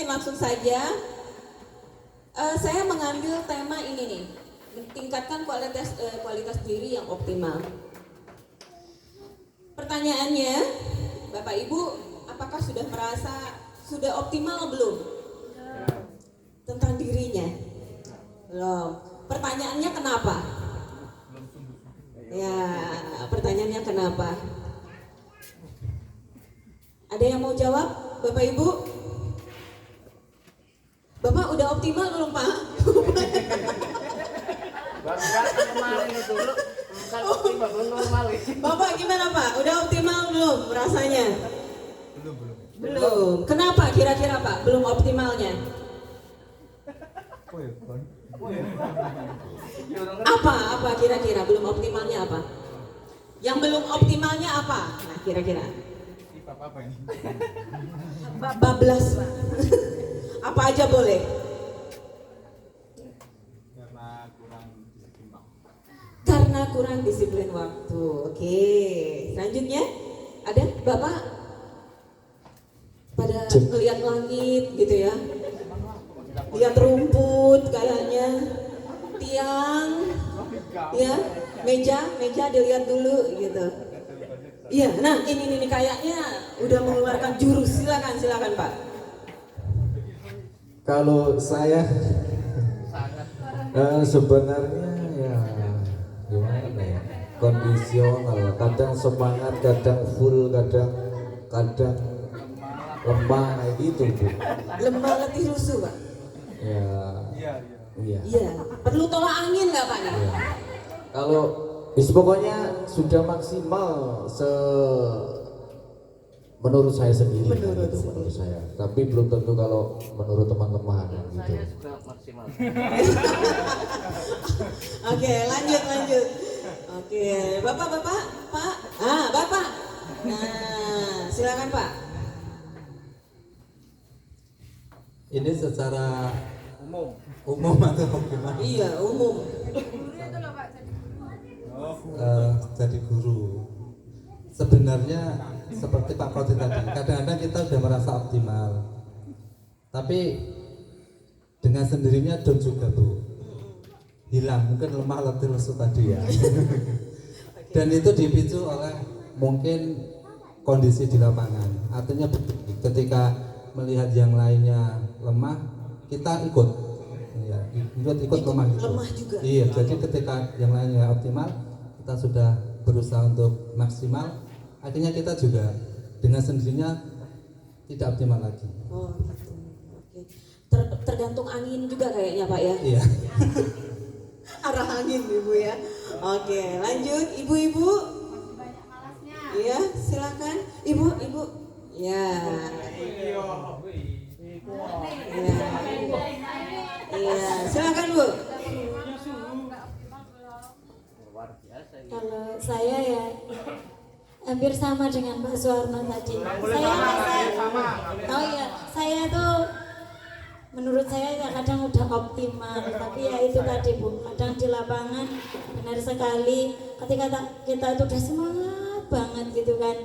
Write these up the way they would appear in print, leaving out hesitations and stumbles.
mungkin langsung saja. Saya mengambil tema ini nih, tingkatkan kualitas diri yang optimal. Pertanyaannya, Bapak Ibu, apakah sudah merasa sudah optimal belum? Tentang dirinya? Belum. Pertanyaannya kenapa? Ya, pertanyaannya kenapa? Ada yang mau jawab, Bapak Ibu? Bapak udah optimal belum, Pak? Bapak gimana, Pak? Udah optimal belum rasanya? Belum. Kenapa kira-kira, Pak? Belum optimalnya? Apa kira-kira belum optimalnya apa? Yang belum optimalnya apa? Nah, kira-kira. Apa ini? Bablas. Apa aja boleh? Karena kurang disiplin waktu. Oke. Selanjutnya ada Bapak pada melihat langit gitu ya. Lihat rumput kayaknya. Tiang. Ya, meja dilihat dulu gitu. Iya, nah ini kayaknya udah mengeluarkan jurus. Silakan Pak. Kalau saya sebenarnya ya gimana ya, kondisional. Kadang semangat, kadang full, kadang lemah kayak gitu, Bu. Lemah letih lusuh, Pak. Iya. Perlu tolak angin nggak, Pak nih? Ya. Kalau pokoknya sudah maksimal menurut saya sendiri. Menurut saya. Tapi belum tentu kalau menurut teman-teman gitu. Saya juga maksimal. Oke, lanjut. Oke, Bapak, Pak. Bapak. Nah, silakan Pak. Ini secara umum atau gimana? Iya, umum. Jadi guru. Sebenarnya seperti Pak Koti tadi, kadang-kadang kita sudah merasa optimal, tapi dengan sendirinya down juga, Bu. Hilang, mungkin lemah letih lesu tadi ya. Dan itu dipicu oleh mungkin kondisi di lapangan. Artinya ketika melihat yang lainnya lemah, kita ikut lemah gitu. Lemah juga. Iya, jadi ketika yang lainnya optimal, kita sudah berusaha untuk maksimal, akhirnya kita juga dengan sendirinya tidak optimal lagi. Oh, gitu. Oke. Tergantung angin juga kayaknya, Pak ya. Iya. Arah angin, Ibu ya. Oke, lanjut Ibu-ibu. Iya, silakan. Ibu. Ya. Iya, silakan Bu. Kalau saya ya hampir sama dengan Pak Suwarno tadi. Saya tuh menurut saya ya kadang udah optimal, tapi ya itu tadi Bu, kadang di lapangan benar sekali ketika kita itu udah semangat banget gitu kan.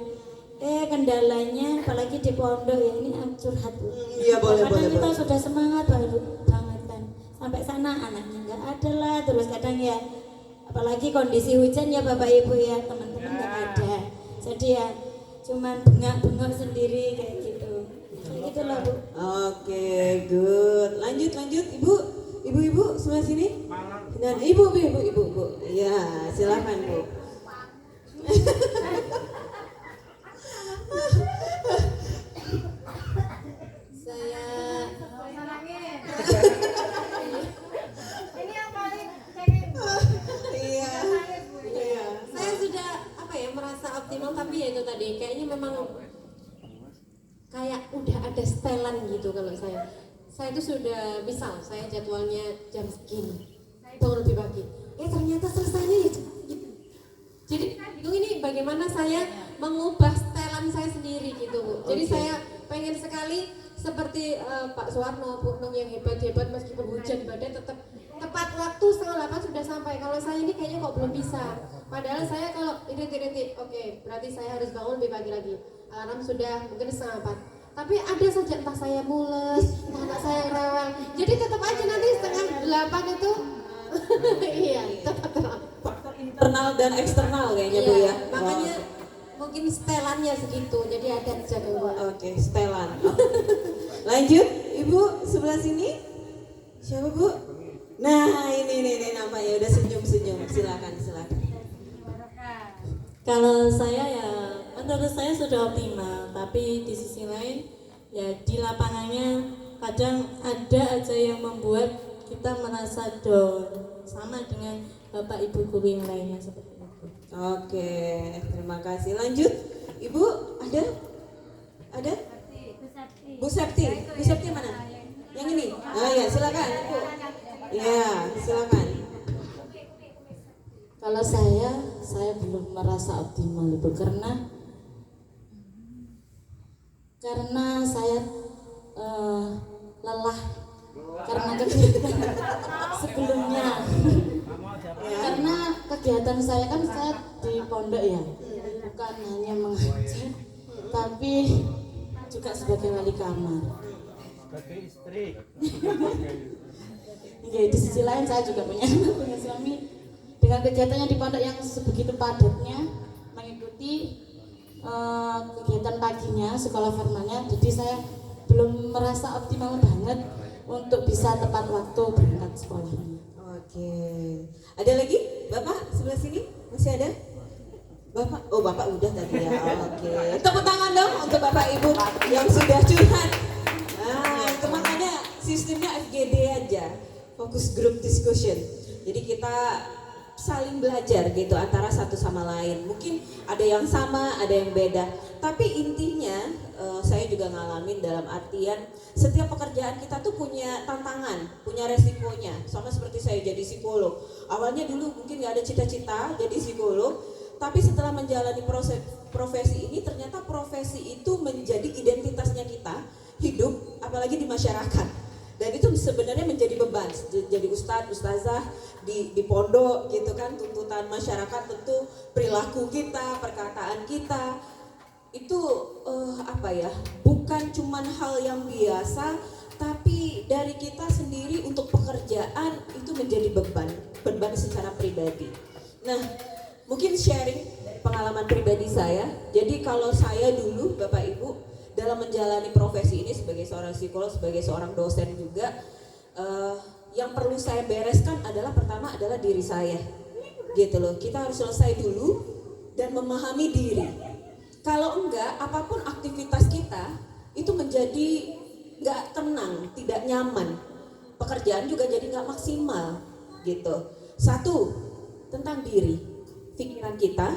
Kendalanya apalagi di pondok ya, ini curhat Bu. Iya, boleh. Kadang kita sudah semangat banget kan. Sampai sana anaknya nggak ada lah, terus kadang ya apalagi kondisi hujan ya Bapak Ibu ya, teman-teman nggak ada, jadi ya cuman bengak-bengok sendiri kayak gitu lah Bu. Oke, good. Lanjut Ibu sebelah sini. Dan Ibu. Iya, silakan Bu. Saya ini yang paling pengen. Iya. saya sudah merasa optimal, tapi ya itu tadi kayaknya memang kayak udah ada setelan gitu. Kalau saya itu sudah, misal saya jadwalnya jam segini bangun lebih pagi, ternyata selesainya ya gitu. Jadi bingung ini bagaimana saya mengubah setelan saya sendiri gitu Bu. Jadi saya pengen sekali seperti Pak Suwarno, Bu Nung yang hebat meskipun hujan badai tetap tepat waktu 7:30 sudah sampai. Kalau saya ini kayaknya kok belum bisa. Padahal saya kalau irit-irit, oke, berarti saya harus bangun lebih pagi lagi. Alarm sudah mungkin 3:30. Tapi ada saja entah saya mules, 8 itu iya tetap terang. Faktor internal dan eksternal kayaknya Bu Iya, ya. makanya mungkin setelannya segitu, jadi ada jaga. Oke, setelan. Lanjut, Ibu sebelah sini. Siapa Bu? Nah, ini namanya udah senyum-senyum. Silakan. Kalau saya ya menurut saya sudah optimal, tapi di sisi lain ya di lapangannya kadang ada aja yang membuat kita merasa down, sama dengan Bapak Ibu guru yang lainnya seperti itu. Oke, terima kasih. Lanjut, Ibu ada? Bu Septi mana? Yang ini? Oh ya, silakan Ibu. Ya, silakan. Kalau saya belum merasa optimal Ibu karena saya lelah karena kegiatan sebelumnya. Karena kegiatan saya kan saya di pondok ya, bukan hanya mengajar, tapi juga sebagai wali kamar. Sebagai istri. Ya, di sisi lain saya juga punya suami. Dengan kegiatannya di pondok yang sebegitu padatnya, mengikuti kegiatan paginya, sekolah formalnya, jadi saya belum merasa optimal banget untuk bisa tepat waktu berangkat sekolahnya. Oke. Ada lagi? Bapak sebelah sini? Masih ada? Bapak? Oh, Bapak udah tadi ya. Oke. Tepuk tangan dong untuk Bapak Ibu yang sudah curhat. Nah, itu makanya sistemnya FGD aja. Focus group discussion. Jadi kita saling belajar gitu antara satu sama lain. Mungkin ada yang sama, ada yang beda. Tapi intinya saya juga ngalamin dalam artian setiap pekerjaan kita tuh punya tantangan, punya resikonya. Sama seperti saya jadi psikolog. Awalnya dulu mungkin gak ada cita-cita jadi psikolog, tapi setelah menjalani proses profesi ini ternyata profesi itu menjadi identitasnya kita hidup, apalagi di masyarakat. Dan itu sebenarnya menjadi beban, jadi ustadz, ustazah di pondok gitu kan, tuntutan masyarakat tentu perilaku kita, perkataan kita itu bukan cuman hal yang biasa, tapi dari kita sendiri untuk pekerjaan itu menjadi beban secara pribadi. Nah, mungkin sharing dari pengalaman pribadi saya. Jadi kalau saya dulu Bapak Ibu dalam menjalani profesi ini sebagai seorang psikolog, sebagai seorang dosen juga, yang perlu saya bereskan adalah pertama adalah diri saya, gitu loh. Kita harus selesai dulu dan memahami diri. Kalau enggak, apapun aktivitas kita itu menjadi nggak tenang, tidak nyaman. Pekerjaan juga jadi nggak maksimal, gitu. Satu, tentang diri, pikiran kita,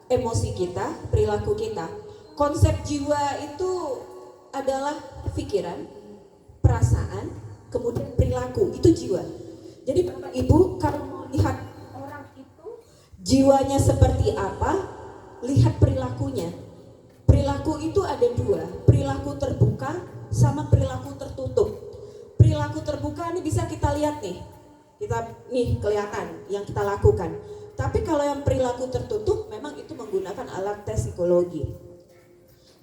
emosi kita, perilaku kita. Konsep jiwa itu adalah pikiran, perasaan, kemudian perilaku, itu jiwa. Jadi Bapak Ibu kalau mau lihat orang itu jiwanya seperti apa, lihat perilakunya. Perilaku itu ada dua, perilaku terbuka sama perilaku tertutup. Perilaku terbuka ini bisa kita lihat nih, kelihatan yang kita lakukan. Tapi kalau yang perilaku tertutup memang itu menggunakan alat tes psikologi.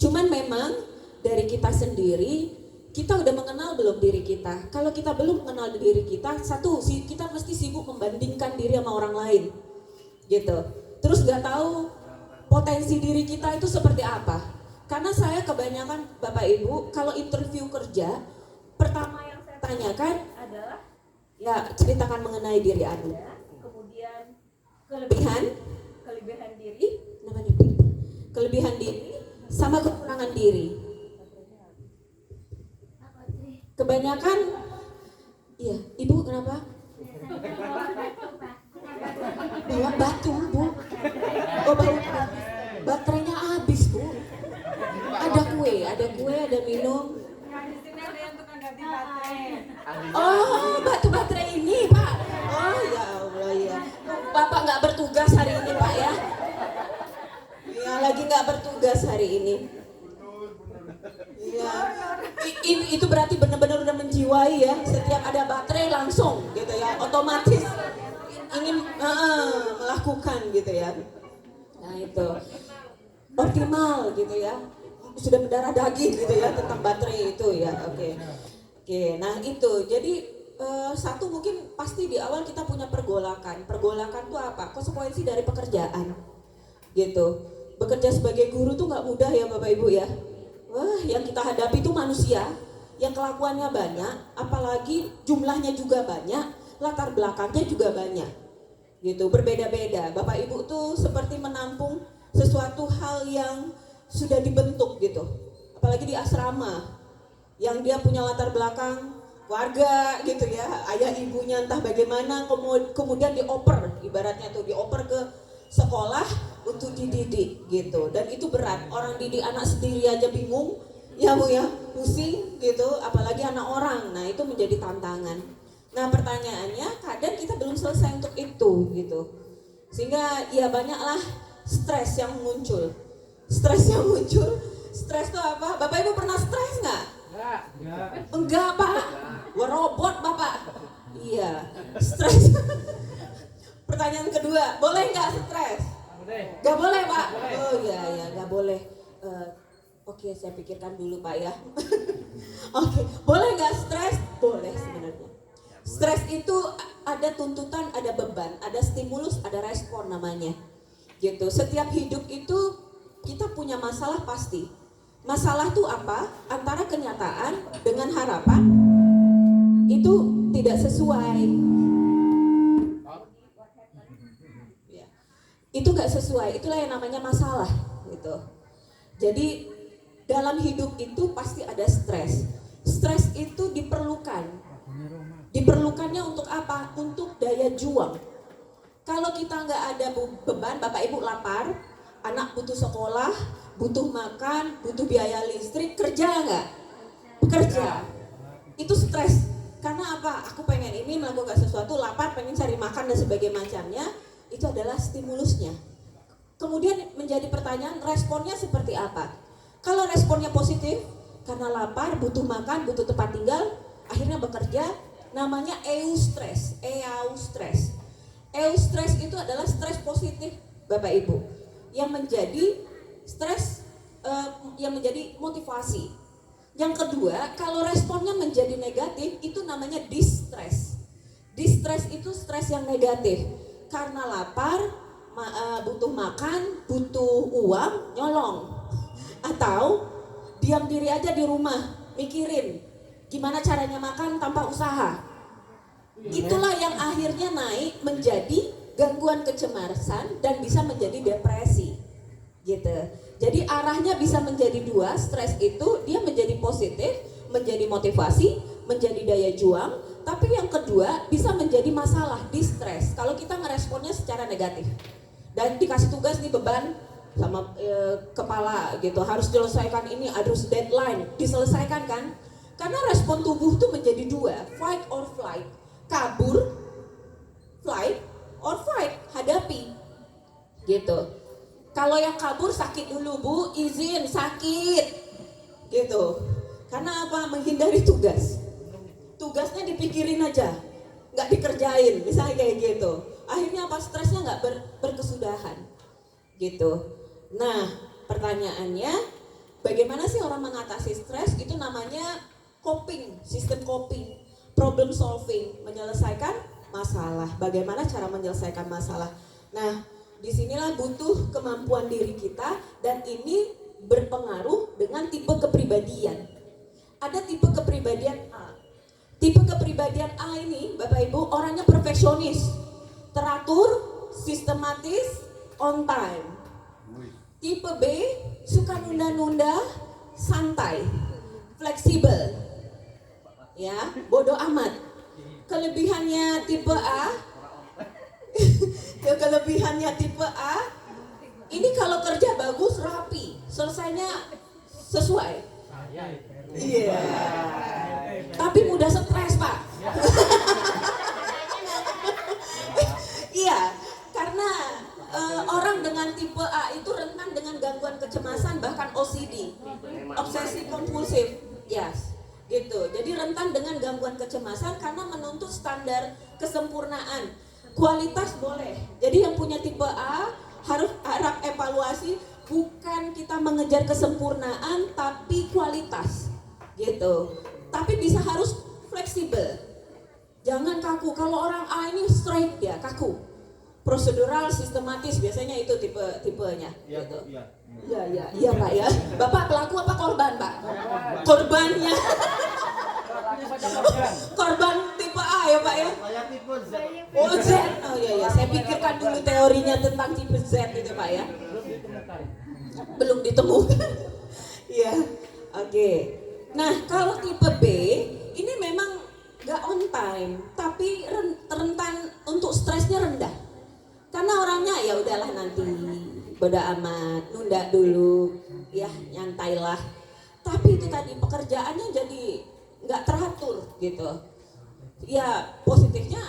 Cuman memang dari kita sendiri, kita udah mengenal belum diri kita? Kalau kita belum mengenal diri kita, kita mesti sibuk membandingkan diri sama orang lain, gitu. Terus gak tahu potensi diri kita itu seperti apa. Karena saya kebanyakan Bapak Ibu, kalau interview kerja, pertama yang saya tanyakan adalah, ya ceritakan mengenai diri Anda, kemudian kelebihan diri, sama kekurangan diri. Kebanyakan, iya, Ibu kenapa? Bawa batu, Bu. Oh, baterainya habis, Bu. Ada kue, ada minum. Oh, batu baterai ini, Pak. Oh, ya Allah ya. Bapak nggak bertugas hari ini, Pak ya. Ya, lagi nggak bertugas hari ini. Ya, itu berarti benar-benar udah menjiwai ya. Setiap ada baterai langsung gitu ya, otomatis ingin melakukan gitu ya. Nah itu optimal gitu ya. Sudah mendarah daging gitu ya tentang baterai itu ya. Oke. Nah itu jadi Satu mungkin pasti di awal kita punya pergolakan. Pergolakan itu apa? Konsekuensi dari pekerjaan, gitu. Bekerja sebagai guru tuh nggak mudah ya Bapak Ibu ya. Wah, yang kita hadapi itu manusia, yang kelakuannya banyak, apalagi jumlahnya juga banyak, latar belakangnya juga banyak, gitu. Berbeda-beda. Bapak Ibu tuh seperti menampung sesuatu hal yang sudah dibentuk gitu. Apalagi di asrama, yang dia punya latar belakang warga gitu ya, ayah ibunya entah bagaimana, kemudian dioper, ibaratnya tuh dioper ke sekolah untuk dididik gitu. Dan itu berat, orang didik anak sendiri aja bingung ya Bu ya, pusing gitu, apalagi anak orang. Nah itu menjadi tantangan. Nah pertanyaannya, kadang kita belum selesai untuk itu gitu, sehingga ya banyaklah stres yang muncul. Stres itu apa? Bapak Ibu pernah stres nggak? Enggak Pak, wah robot Bapak. Iya, stres. Pertanyaan kedua, boleh nggak stres? Nggak boleh Pak. Oh iya ya, nggak boleh. Oke, saya pikirkan dulu Pak ya. Oke, boleh nggak stres? Boleh sebenarnya. Stres itu ada tuntutan, ada beban, ada stimulus, ada respon namanya. Gitu. Setiap hidup itu kita punya masalah pasti. Masalah itu apa? Antara kenyataan dengan harapan itu tidak sesuai. Ya. Itu nggak sesuai. Itulah yang namanya masalah. Gitu. Jadi dalam hidup itu pasti ada stres. Stres itu diperlukan. Diperlukannya untuk apa? Untuk daya juang. Kalau kita nggak ada beban, Bapak Ibu lapar, anak butuh sekolah, butuh makan, butuh biaya listrik, kerja nggak? Bekerja. Itu stres. Karena apa? Aku pengen ini melakukan sesuatu, lapar, pengen cari makan dan sebagainya macamnya. Itu adalah stimulusnya. Kemudian menjadi pertanyaan, responnya seperti apa? Kalau responnya positif, karena lapar, butuh makan, butuh tempat tinggal, akhirnya bekerja, namanya eustress. Eustress itu adalah stres positif, Bapak Ibu, yang menjadi stres, yang menjadi motivasi. Yang kedua, kalau responnya menjadi negatif, itu namanya distress. Distress itu stres yang negatif, karena lapar, butuh makan, butuh uang, nyolong, atau diam diri aja di rumah, mikirin gimana caranya makan tanpa usaha. Itulah yang akhirnya naik menjadi gangguan kecemasan dan bisa menjadi depresi, gitu. Jadi arahnya bisa menjadi dua, stres itu dia menjadi positif, menjadi motivasi, menjadi daya juang. Tapi yang kedua bisa menjadi masalah, distress, kalau kita meresponnya secara negatif. Dan dikasih tugas nih, beban sama kepala gitu, harus diselesaikan ini, harus deadline, diselesaikan kan. Karena respon tubuh tuh menjadi dua, fight or flight. Kabur, flight, or fight, hadapi, gitu. Kalau yang kabur sakit dulu Bu, izin sakit, gitu. Karena apa? Menghindari tugas. Tugasnya dipikirin aja, nggak dikerjain, misalnya kayak gitu. Akhirnya apa? Stresnya nggak berkesudahan, gitu. Nah, pertanyaannya, bagaimana sih orang mengatasi stres? Itu namanya coping, sistem coping, problem solving, menyelesaikan masalah. Bagaimana cara menyelesaikan masalah? Nah, disinilah butuh kemampuan diri kita, dan ini berpengaruh dengan tipe kepribadian. Ada tipe kepribadian A. Tipe kepribadian A ini, Bapak Ibu, orangnya perfeksionis, teratur, sistematis, on time. Tipe B, suka nunda-nunda, santai, fleksibel. Ya, bodoh amat. Kelebihannya tipe A, kelebihannya tipe A, ini kalau kerja bagus, rapi, selesainya sesuai. Iya. Tapi mudah stres Pak. Iya, karena orang dengan tipe A itu rentan dengan gangguan kecemasan, bahkan OCD, obsesi kompulsif, yes. Gitu. Jadi rentan dengan gangguan kecemasan karena menuntut standar kesempurnaan. Kualitas boleh. Jadi yang punya tipe A harus harap evaluasi, bukan kita mengejar kesempurnaan tapi kualitas. Gitu. Tapi bisa harus fleksibel. jangan kaku. Kalau orang A ini straight dia kaku, prosedural, sistematis, biasanya itu tipenya. Iya, Gitu. iya. Iya Pak ya. Bapak pelaku apa korban Pak? Korbannya. Korban tipe A ya Pak ya. Saya tipe Z. Oh Z. Oh iya, saya pikirkan dulu teorinya tentang tipe Z itu Pak ya. Belum ditemukan. Iya. Oke. Nah kalau tipe B ini memang gak on time, tapi rentan untuk stresnya rendah. Karena orangnya ya udahlah nanti bodo amat, nunda dulu, ya nyantailah. Tapi itu tadi pekerjaannya jadi nggak teratur gitu. Ya positifnya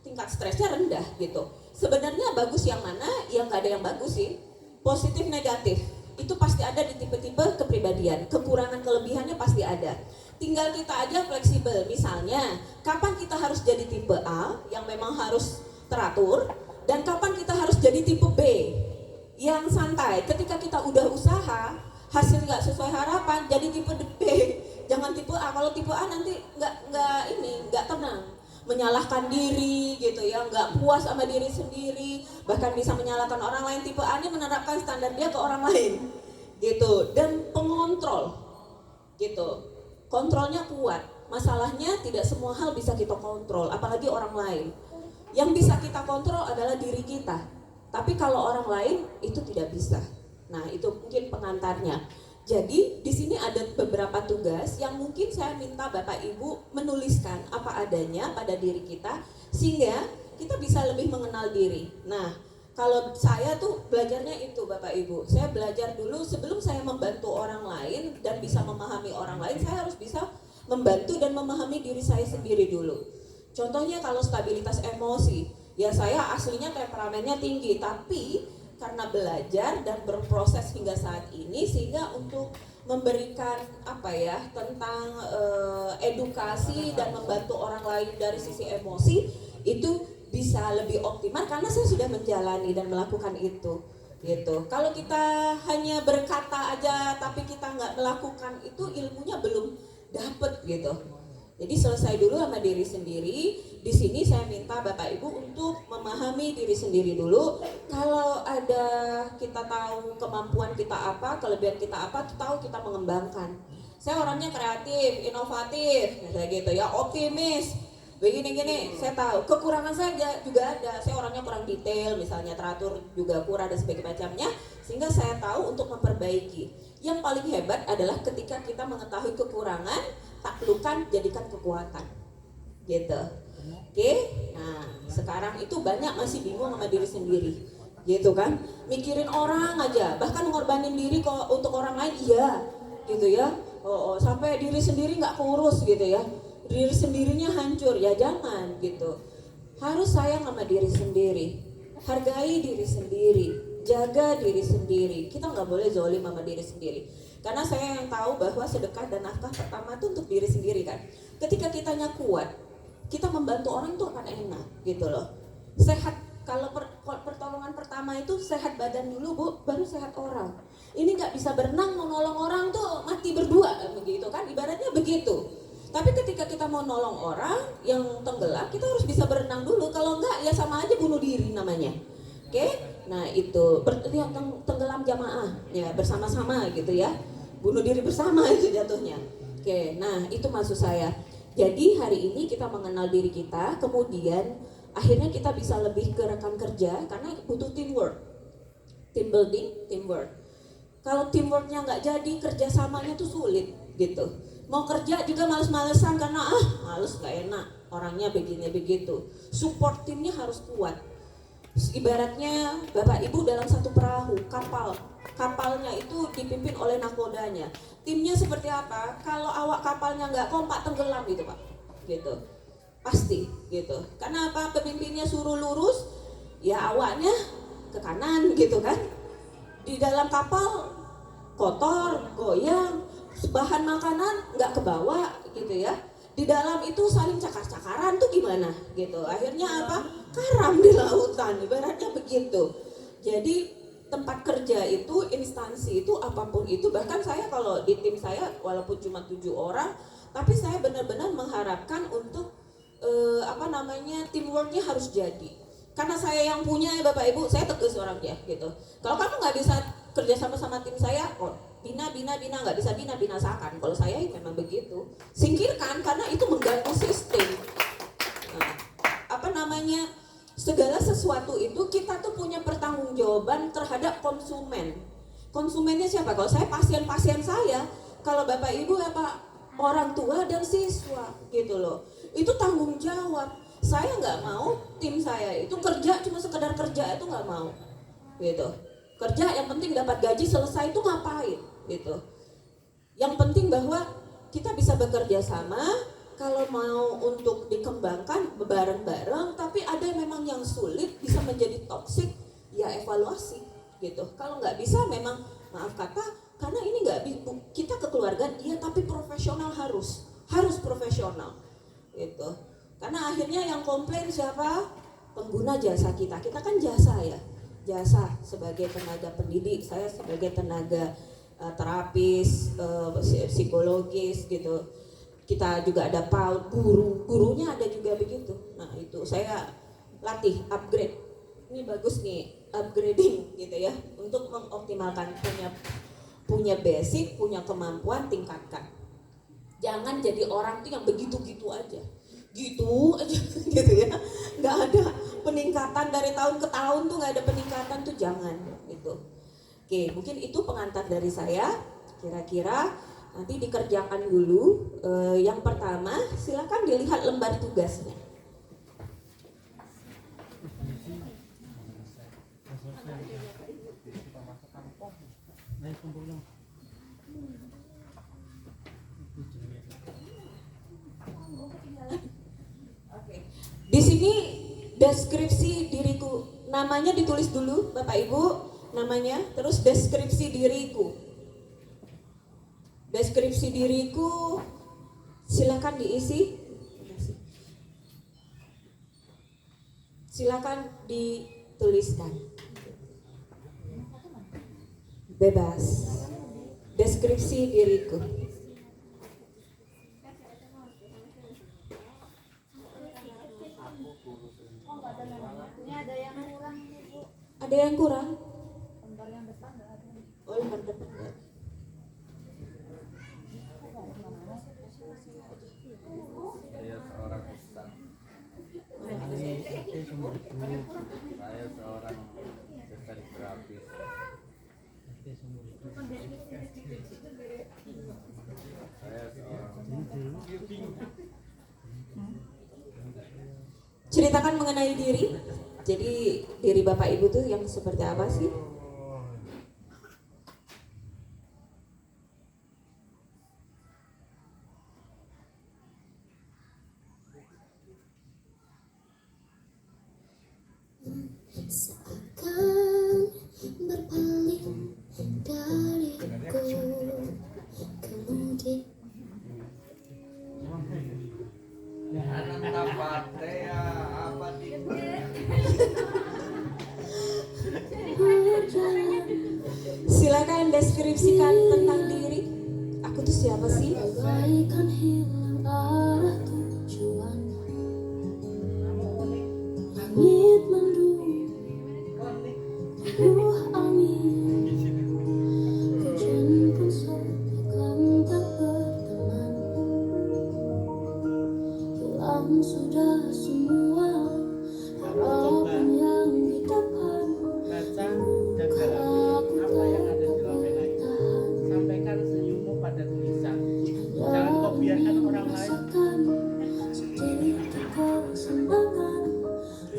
tingkat stresnya rendah gitu. Sebenarnya bagus yang mana? Ya nggak ada yang bagus sih. Positif negatif itu pasti ada di tipe-tipe kepribadian. Kekurangan kelebihannya pasti ada. Tinggal kita aja fleksibel. Misalnya kapan kita harus jadi tipe A yang memang harus teratur, dan kapan kita harus jadi tipe B yang santai. Ketika kita udah usaha hasil nggak sesuai harapan, jadi tipe B, jangan tipe A. Kalau tipe A nanti nggak tenang, menyalahkan diri gitu ya, nggak puas sama diri sendiri, bahkan bisa menyalahkan orang lain. Tipe A ini menerapkan standar dia ke orang lain gitu, dan pengontrol gitu, kontrolnya kuat. Masalahnya tidak semua hal bisa kita kontrol, apalagi orang lain. Yang bisa kita kontrol adalah diri kita. Tapi kalau orang lain itu tidak bisa. Nah, itu mungkin pengantarnya. Jadi di sini ada beberapa tugas yang mungkin saya minta Bapak Ibu menuliskan apa adanya pada diri kita sehingga kita bisa lebih mengenal diri. Nah, kalau saya tuh belajarnya itu Bapak Ibu. Saya belajar dulu sebelum saya membantu orang lain dan bisa memahami orang lain, saya harus bisa membantu dan memahami diri saya sendiri dulu. Contohnya kalau stabilitas emosi, ya saya aslinya temperamennya tinggi, tapi karena belajar dan berproses hingga saat ini sehingga untuk memberikan tentang edukasi dan membantu orang lain dari sisi emosi itu bisa lebih optimal karena saya sudah menjalani dan melakukan itu gitu. Kalau kita hanya berkata aja tapi kita nggak melakukan itu, ilmunya belum dapet gitu. Jadi selesai dulu sama diri sendiri. Di sini saya minta Bapak Ibu untuk memahami diri sendiri dulu. Kalau ada kita tahu kemampuan kita apa, kelebihan kita apa, tahu kita mengembangkan. Saya orangnya kreatif, inovatif, misalnya gitu ya, optimis. Begini-gini, saya tahu. Kekurangan saya juga ada. Saya orangnya kurang detail, misalnya teratur juga kurang dan sebagainya macamnya, sehingga saya tahu untuk memperbaiki. Yang paling hebat adalah ketika kita mengetahui kekurangan, taklukan, jadikan kekuatan. Gitu. Oke? Nah, sekarang itu banyak masih bingung sama diri sendiri. Gitu kan? Mikirin orang aja, bahkan ngorbanin diri kok untuk orang lain, iya. Gitu ya. Sampai diri sendiri nggak keurus gitu ya. Diri sendirinya hancur, ya jangan gitu. Harus sayang sama diri sendiri. Hargai diri sendiri. Jaga diri sendiri. Kita nggak boleh zolim sama diri sendiri. Karena saya yang tahu bahwa sedekah dan nafkah pertama itu untuk diri sendiri kan. Ketika kitanya kuat, kita membantu orang itu akan enak gitu loh. Sehat, kalau pertolongan pertama itu sehat badan dulu Bu, baru sehat orang. Ini nggak bisa berenang mau nolong orang tuh mati berdua begitu kan, ibaratnya begitu. Tapi ketika kita mau nolong orang yang tenggelam, kita harus bisa berenang dulu. Kalau enggak ya sama aja bunuh diri namanya. Oke? Nah itu tenggelam jamaah ya, bersama-sama gitu ya, bunuh diri bersama itu jatuhnya. Oke, nah itu maksud saya. Jadi hari ini kita mengenal diri kita, kemudian akhirnya kita bisa lebih ke rekan kerja karena butuh teamwork, team building, teamwork. Kalau teamworknya nggak jadi, kerjasamanya tuh sulit gitu. Mau kerja juga males-malesan karena males, nggak enak, orangnya begini begitu. Support timnya harus kuat. Ibaratnya Bapak Ibu dalam satu perahu, kapalnya itu dipimpin oleh nakodanya. Timnya seperti apa? Kalau awak kapalnya nggak kompak, tenggelam gitu Pak, gitu, pasti gitu. Karena apa? Pemimpinnya suruh lurus, ya awaknya ke kanan gitu kan. Di dalam kapal kotor, goyang, bahan makanan nggak kebawa gitu ya. Di dalam itu saling cakar-cakaran tuh gimana gitu. Akhirnya apa? Karam di lautan, ibaratnya begitu. Jadi tempat kerja itu, instansi itu, apapun itu, bahkan saya kalau di tim saya walaupun cuma 7 orang, tapi saya benar-benar mengharapkan untuk namanya teamworknya harus jadi. Karena saya yang punya ya Bapak Ibu, saya tegas orangnya gitu. Kalau kamu nggak bisa kerja sama tim saya, oh bina nggak bisa binasakan. Kalau saya memang begitu, singkirkan karena itu mengganggu sistem. Nah, apa namanya, segala sesuatu itu kita tuh punya pertanggungjawaban terhadap konsumen. Konsumennya siapa? Kalau saya pasien saya, kalau Bapak Ibu apa orang tua dan siswa gitu loh. Itu tanggung jawab. Saya nggak mau tim saya itu kerja cuma sekedar kerja, itu nggak mau gitu. Kerja yang penting dapat gaji selesai, itu ngapain gitu. Yang penting bahwa kita bisa bekerja sama. Kalau mau untuk dikembangkan bareng-bareng, tapi ada yang memang yang sulit bisa menjadi toksik, ya evaluasi gitu. Kalau nggak bisa memang maaf kata, karena ini nggak, kita kekeluargaan iya, tapi profesional harus profesional gitu. Karena akhirnya yang komplain siapa? Pengguna jasa kita kan jasa ya, jasa sebagai tenaga pendidik, saya sebagai tenaga terapis, psikologis gitu. Kita juga ada PAUD, gurunya ada juga begitu. Nah itu saya latih, upgrade. Ini bagus nih, upgrading gitu ya, untuk mengoptimalkan punya basic, punya kemampuan, tingkatkan. Jangan jadi orang tuh yang begitu-gitu aja gitu ya, nggak ada peningkatan dari tahun ke tahun tuh, nggak ada peningkatan tuh, jangan gitu. Oke, mungkin itu pengantar dari saya. Kira-kira nanti dikerjakan dulu. Yang pertama, silakan dilihat lembar tugasnya. Di sini deskripsi diriku, namanya ditulis dulu Bapak Ibu, namanya, terus deskripsi diriku. Deskripsi diriku silakan diisi. Silakan dituliskan. Bebas. Deskripsi diriku. Ada yang kurang? Lembar yang depan nggak ada. Oh, lembar depan nggak ada. Saya seorang ustaz. Saya seorang dosen terapis. Saya seorang. Ceritakan mengenai diri. Jadi diri Bapak Ibu tuh yang seperti apa sih? Seakan berpaling dariku, kemudian silakan deskripsikan tentang diri. Aku tuh siapa sih? bagaikan hilang arah tujuan. Langit mendung, ruh angin, hujan pun seakan tak berteman. Hilang sudah semua harapan yang didapat. Apa yang ada di dalam pena itu. Sampaikan senyummu pada tulisan. Jangan kau biarkan orang lain.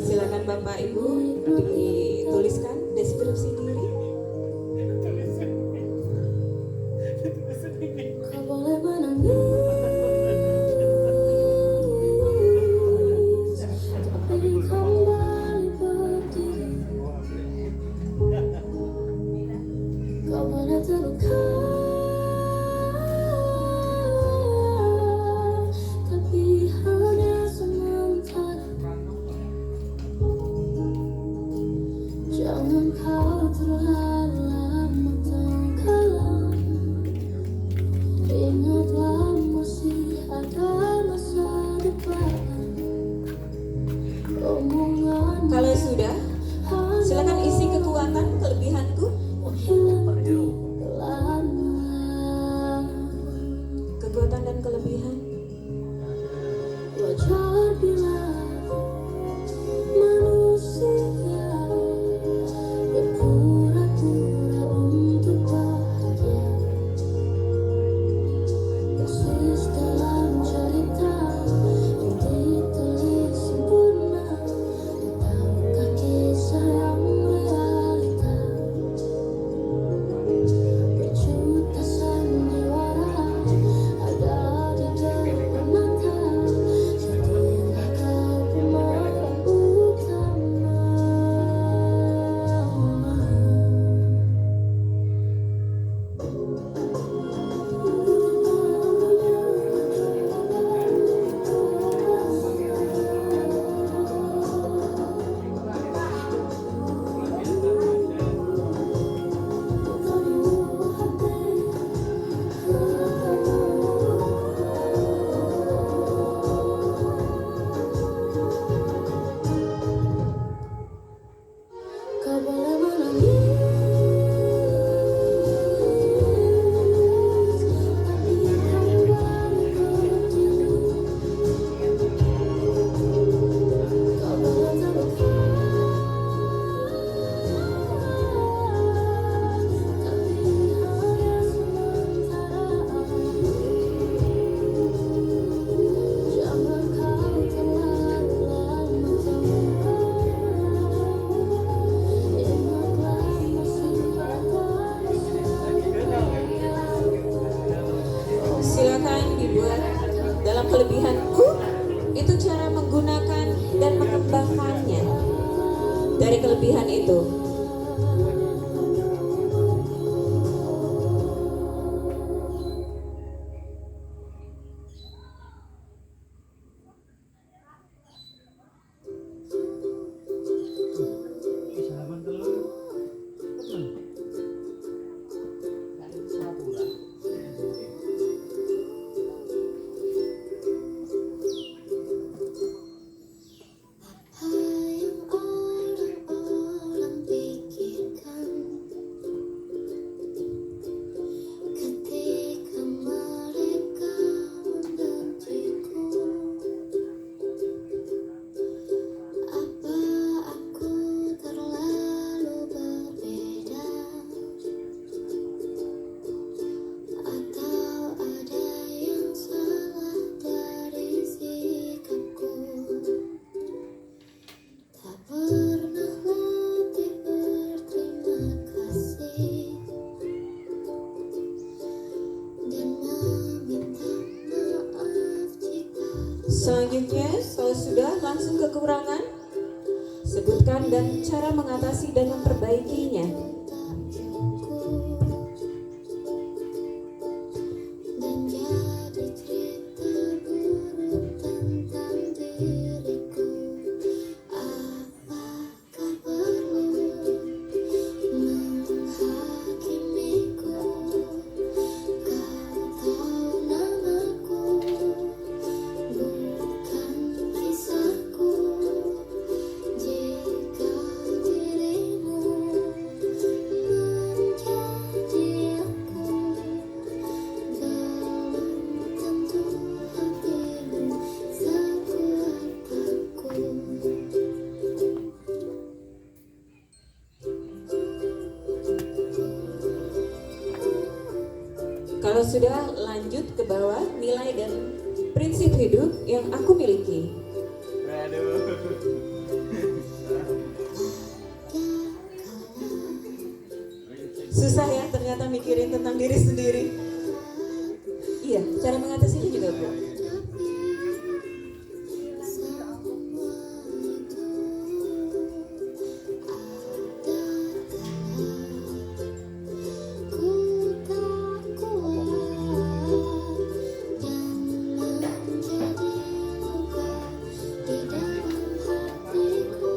Silakan Bapak Ibu dituliskan deskripsi diri. Kau boleh menangis, kelebihan itu. Apa yang orang-orang pikirkan ketika mereka membenciku? Apa aku terlalu berbeda? Atau ada yang salah dari sikapku? Tak pernah lebih berterima kasih dan meminta maaf jika Selanjutnya, kalau sudah langsung ke kekurangan, sebutkan dan cara mengatasi dan memperbaikinya. tak cukup dan jadi cerita buruk tentang diriku. Apakah perlu menghakimiku? Kau tahu namaku, bukan kisahku. Jika dirimu menjadi aku, belum tentu hatimu sekuat aku. Kalau sudah lanjut ke bawah, nilai dan prinsip hidup yang aku miliki. Susah ya ternyata mikirin tentang diri sendiri. Iya, cara mengatasinya juga Bu. Ku tak kuat dan menjadi luka di dalam hatiku.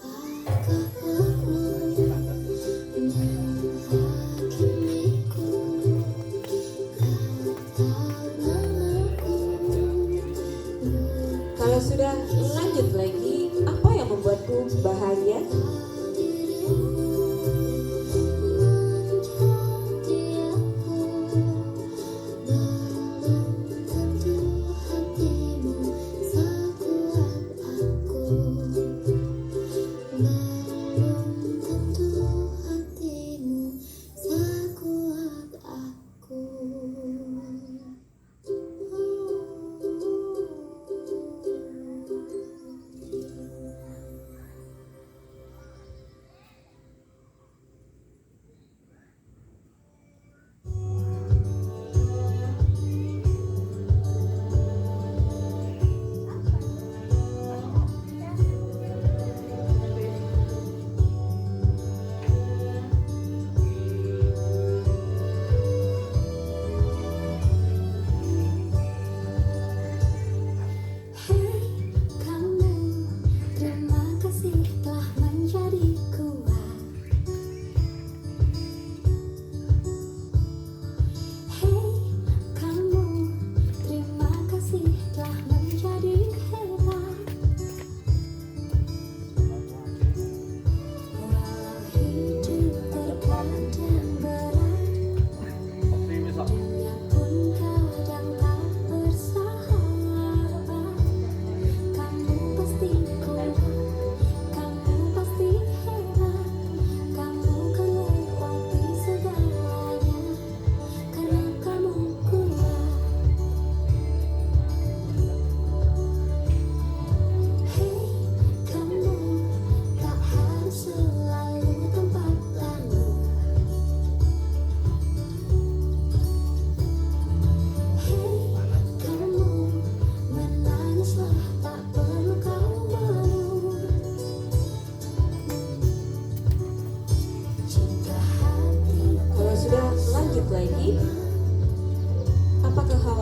Apakah perlu menghakimiku? Kau tahu namaku, Kalau sudah lanjut lagi, apa yang membuatku bahagia?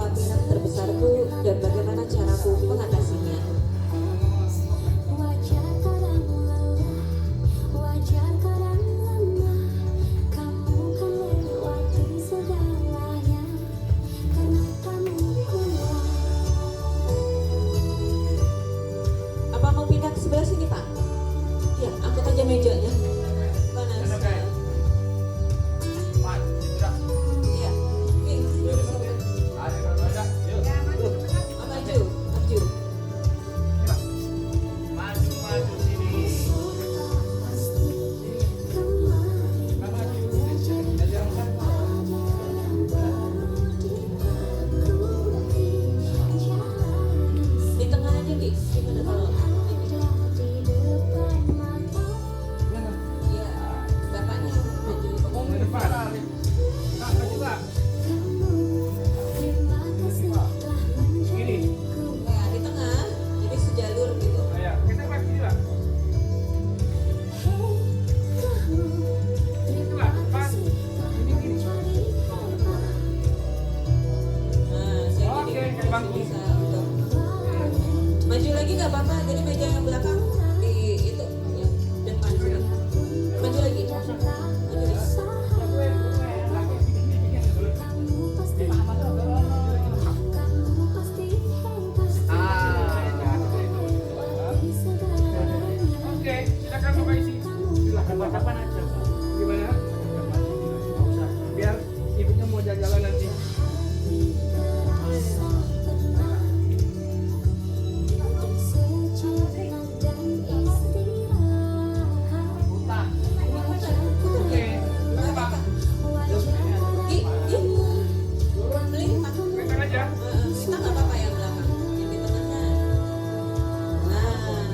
kekhawatiran terbesarku dan bagaimana caraku mengatasinya. Wajar kadang lelah, wajar kadang lemah. Kamu kan melewati segalanya karena kamu kuat. Apa mau pindah ke sebelah sini, Pak? Ya, angkat aja mejanya. Panas. Iya. Nih, maju, maju. Maju sini. Di tengah aja, Di. Gimana kalau? Iya, bapaknya maju. Gini. Ya, di tengah. Jadi sejalur gitu. Ayo, kita pas gini lah. Itulah, pas. Ini gini. Nah, saya Oke, gini kayak bangku. bisa untuk maju lagi nggak apa-apa. Jadi meja yang belakang di itu yang depan sini. Maju lagi. Maju lagi. Oke, silakan Bapak isi. Silakan kapan aja. Gimana? Nggak usah. Biar ibunya mau jalan-jalan nanti. Oke. Pak, Di, melintang. pegang aja. Kita nggak apa-apa yang belakang. Yang di tengahnya. Nah,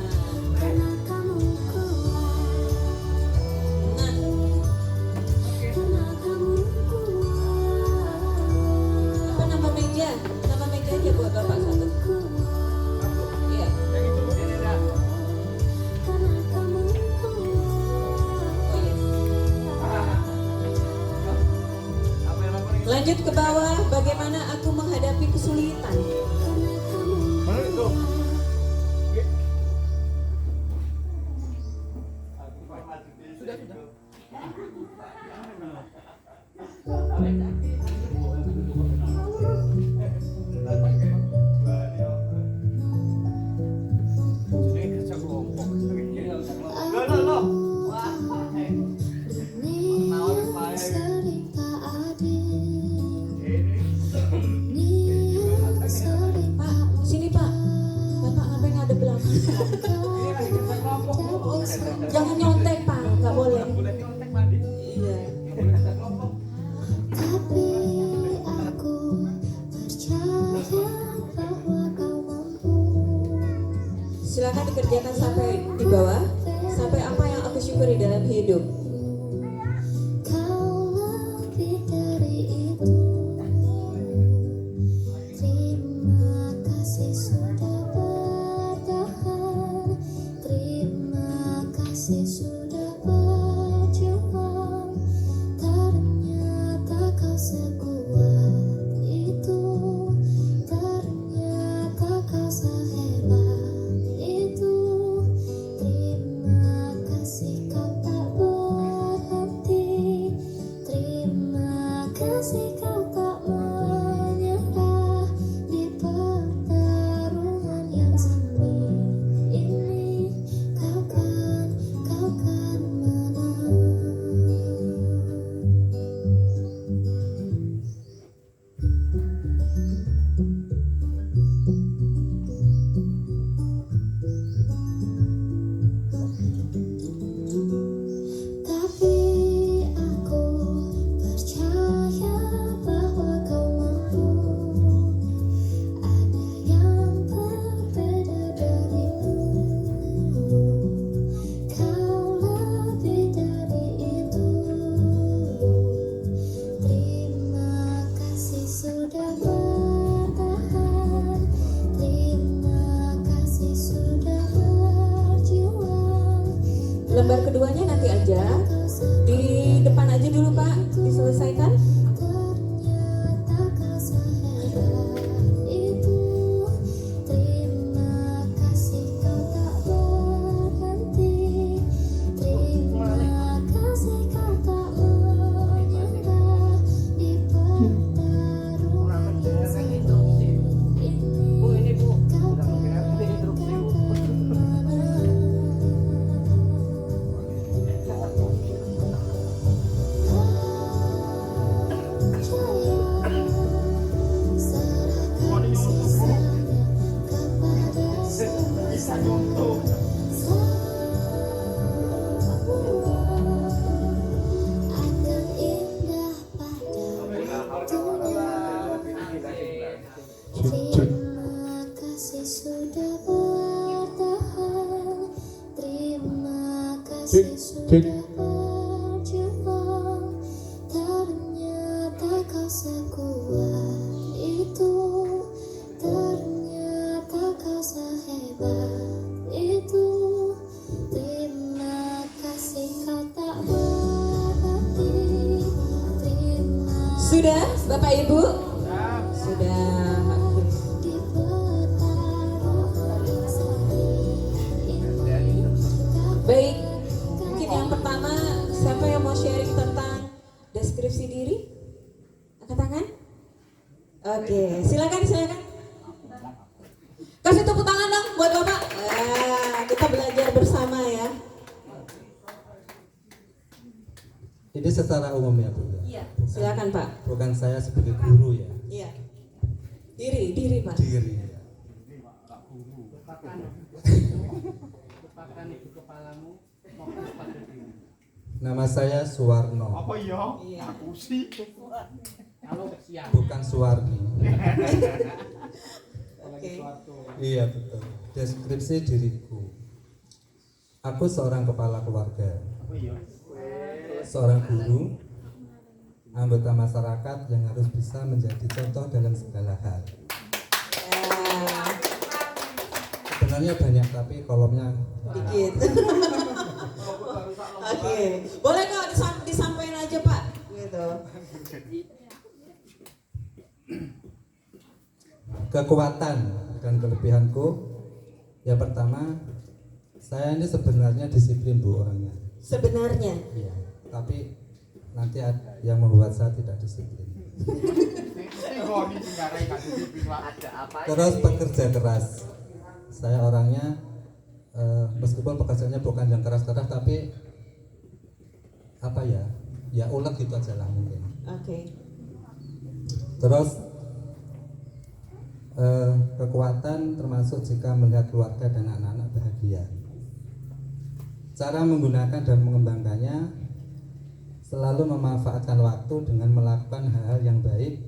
apa nama meja? Nama meja aja buat bapak satu. Iya. Yang itu ini dah. Oh iya. Apa yang lapor ini? Lanjut ke bawah. Bagaimana aku menghadapi kesulitan? Mana itu? Sudah, sudah. Ini kerja kelompok. Loh. Wah. Dunia sering tak adil, Ini. dunia sering Pak, sini Pak. Bapak ngapain ngadep belakang? Ini lagi kerja kelompok. Jangan nyontek Pak, nggak boleh. Boleh nyontek mandi. Iya. Kerja kelompok. tapi aku percaya bahwa kau mampu. Silakan dikerjakan sampai di bawah, sampai apa yang aku syukuri dalam hidup. Kau lebih dari itu. Terima kasih sudah bertahan. Terima kasih sudah berjuang. Ternyata kau sekuat itu. Ternyata kau sehebat itu. Terima kasih kau tak berhenti. Terima kasih kau tak menyerah di pertarungan yang sempit ini. Kau kan akan indah pada waktunya. Terima kasih sudah bertahan, terima kasih sudah berjuang. Ternyata kau sekuat itu, ternyata kau sehebat itu. Terima kasih kau tak berhenti. Terima Sudah, Bapak Ibu? Sudah. di pertarungan ini. Baik, mungkin yang pertama siapa yang mau sharing tentang deskripsi diri? Angkat tangan. Oke, silakan. Kasih tepuk tangan dong buat Bapak. Kita belajar bersama ya. Ini secara umum ya Bu. Iya, silakan Pak. Bukan saya sebagai guru ya. Iya. Diri Pak. Diri ya. Letakkan itu kepalamu, fokus pada diri. Nama saya Suwarno, Apa iya? Iya. Aku sih. Kalau siap. bukan Suwarni. Oke. Iya betul. Deskripsi diriku. Aku seorang kepala keluarga, Apa iya? seorang guru, anggota masyarakat yang harus bisa menjadi contoh dalam segala hal. Ya, Sebenarnya banyak tapi kolomnya dikit. Oke, boleh kok disampaikan aja Pak. Gitu. kekuatan dan kelebihanku. Yang pertama, saya ini sebenarnya disiplin Bu orangnya. Sebenarnya. Iya, tapi nanti yang membuat saya tidak disiplin. Terus pekerja keras. Saya orangnya meskipun pekerjaannya bukan yang keras-keras tapi apa ya? Ya ulet gitu aja lah mungkin. Oke. Terus kekuatan termasuk jika melihat keluarga dan anak-anak bahagia. Cara menggunakan dan mengembangkannya selalu memanfaatkan waktu dengan melakukan hal-hal yang baik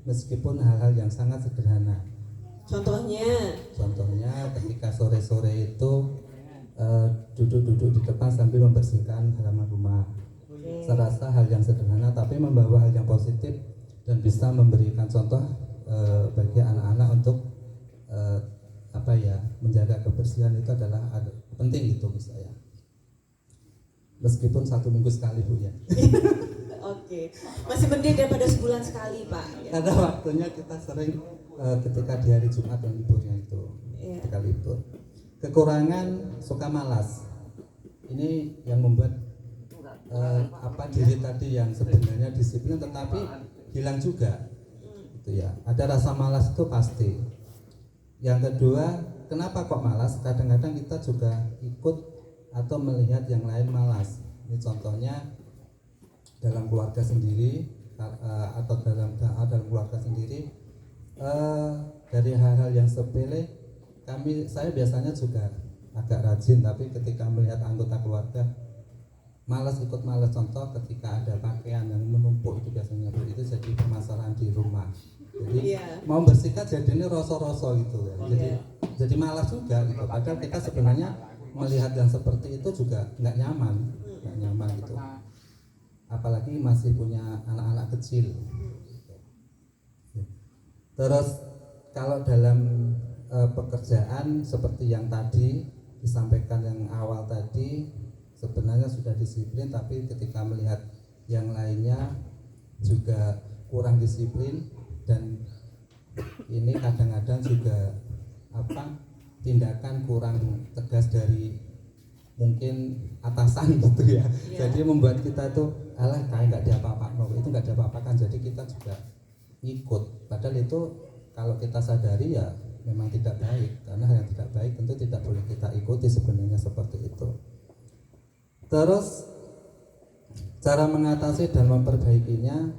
meskipun hal-hal yang sangat sederhana. Contohnya ketika sore-sore itu duduk-duduk di depan sambil membersihkan halaman rumah. Saya rasa hal yang sederhana tapi membawa hal yang positif dan bisa memberikan contoh bagi anak-anak untuk menjaga kebersihan itu adalah penting gitu menurut saya. Meskipun 1 minggu sekali Bu ya. Oke. Masih mending daripada sebulan sekali Pak. Karena waktunya kita sering ketika di hari Jumat yang liburnya itu ketika libur. Kekurangan suka malas. Ini yang membuat diri tadi yang sebenarnya disiplin tetapi hilang juga. Gitu ya. Ada rasa malas itu pasti. Yang kedua, kenapa kok malas? Kadang-kadang kita juga ikut atau melihat yang lain malas. Ini contohnya dalam keluarga sendiri atau dalam keluarga sendiri dari hal-hal yang sepele saya biasanya juga agak rajin, tapi ketika melihat anggota keluarga malas ikut malas, contoh ketika ada pakaian yang menumpuk itu biasanya itu jadi permasalahan di rumah. Jadi mau bersihkan jadi ini rosok-rosok gitu ya. Jadi malas juga gitu. Padahal kita sebenarnya melihat yang seperti itu juga nggak nyaman gitu. Apalagi masih punya anak-anak kecil. Terus kalau dalam pekerjaan seperti yang tadi disampaikan yang awal tadi, sebenarnya sudah disiplin tapi ketika melihat yang lainnya juga kurang disiplin dan ini kadang-kadang juga tindakan kurang tegas dari mungkin atasan gitu ya. Jadi membuat kita tuh kayak nggak diapa-apakan, itu nggak diapa-apakan, jadi kita juga ikut. Padahal itu kalau kita sadari ya memang tidak baik, karena hal yang tidak baik tentu tidak boleh kita ikuti sebenarnya seperti itu. Terus cara mengatasi dan memperbaikinya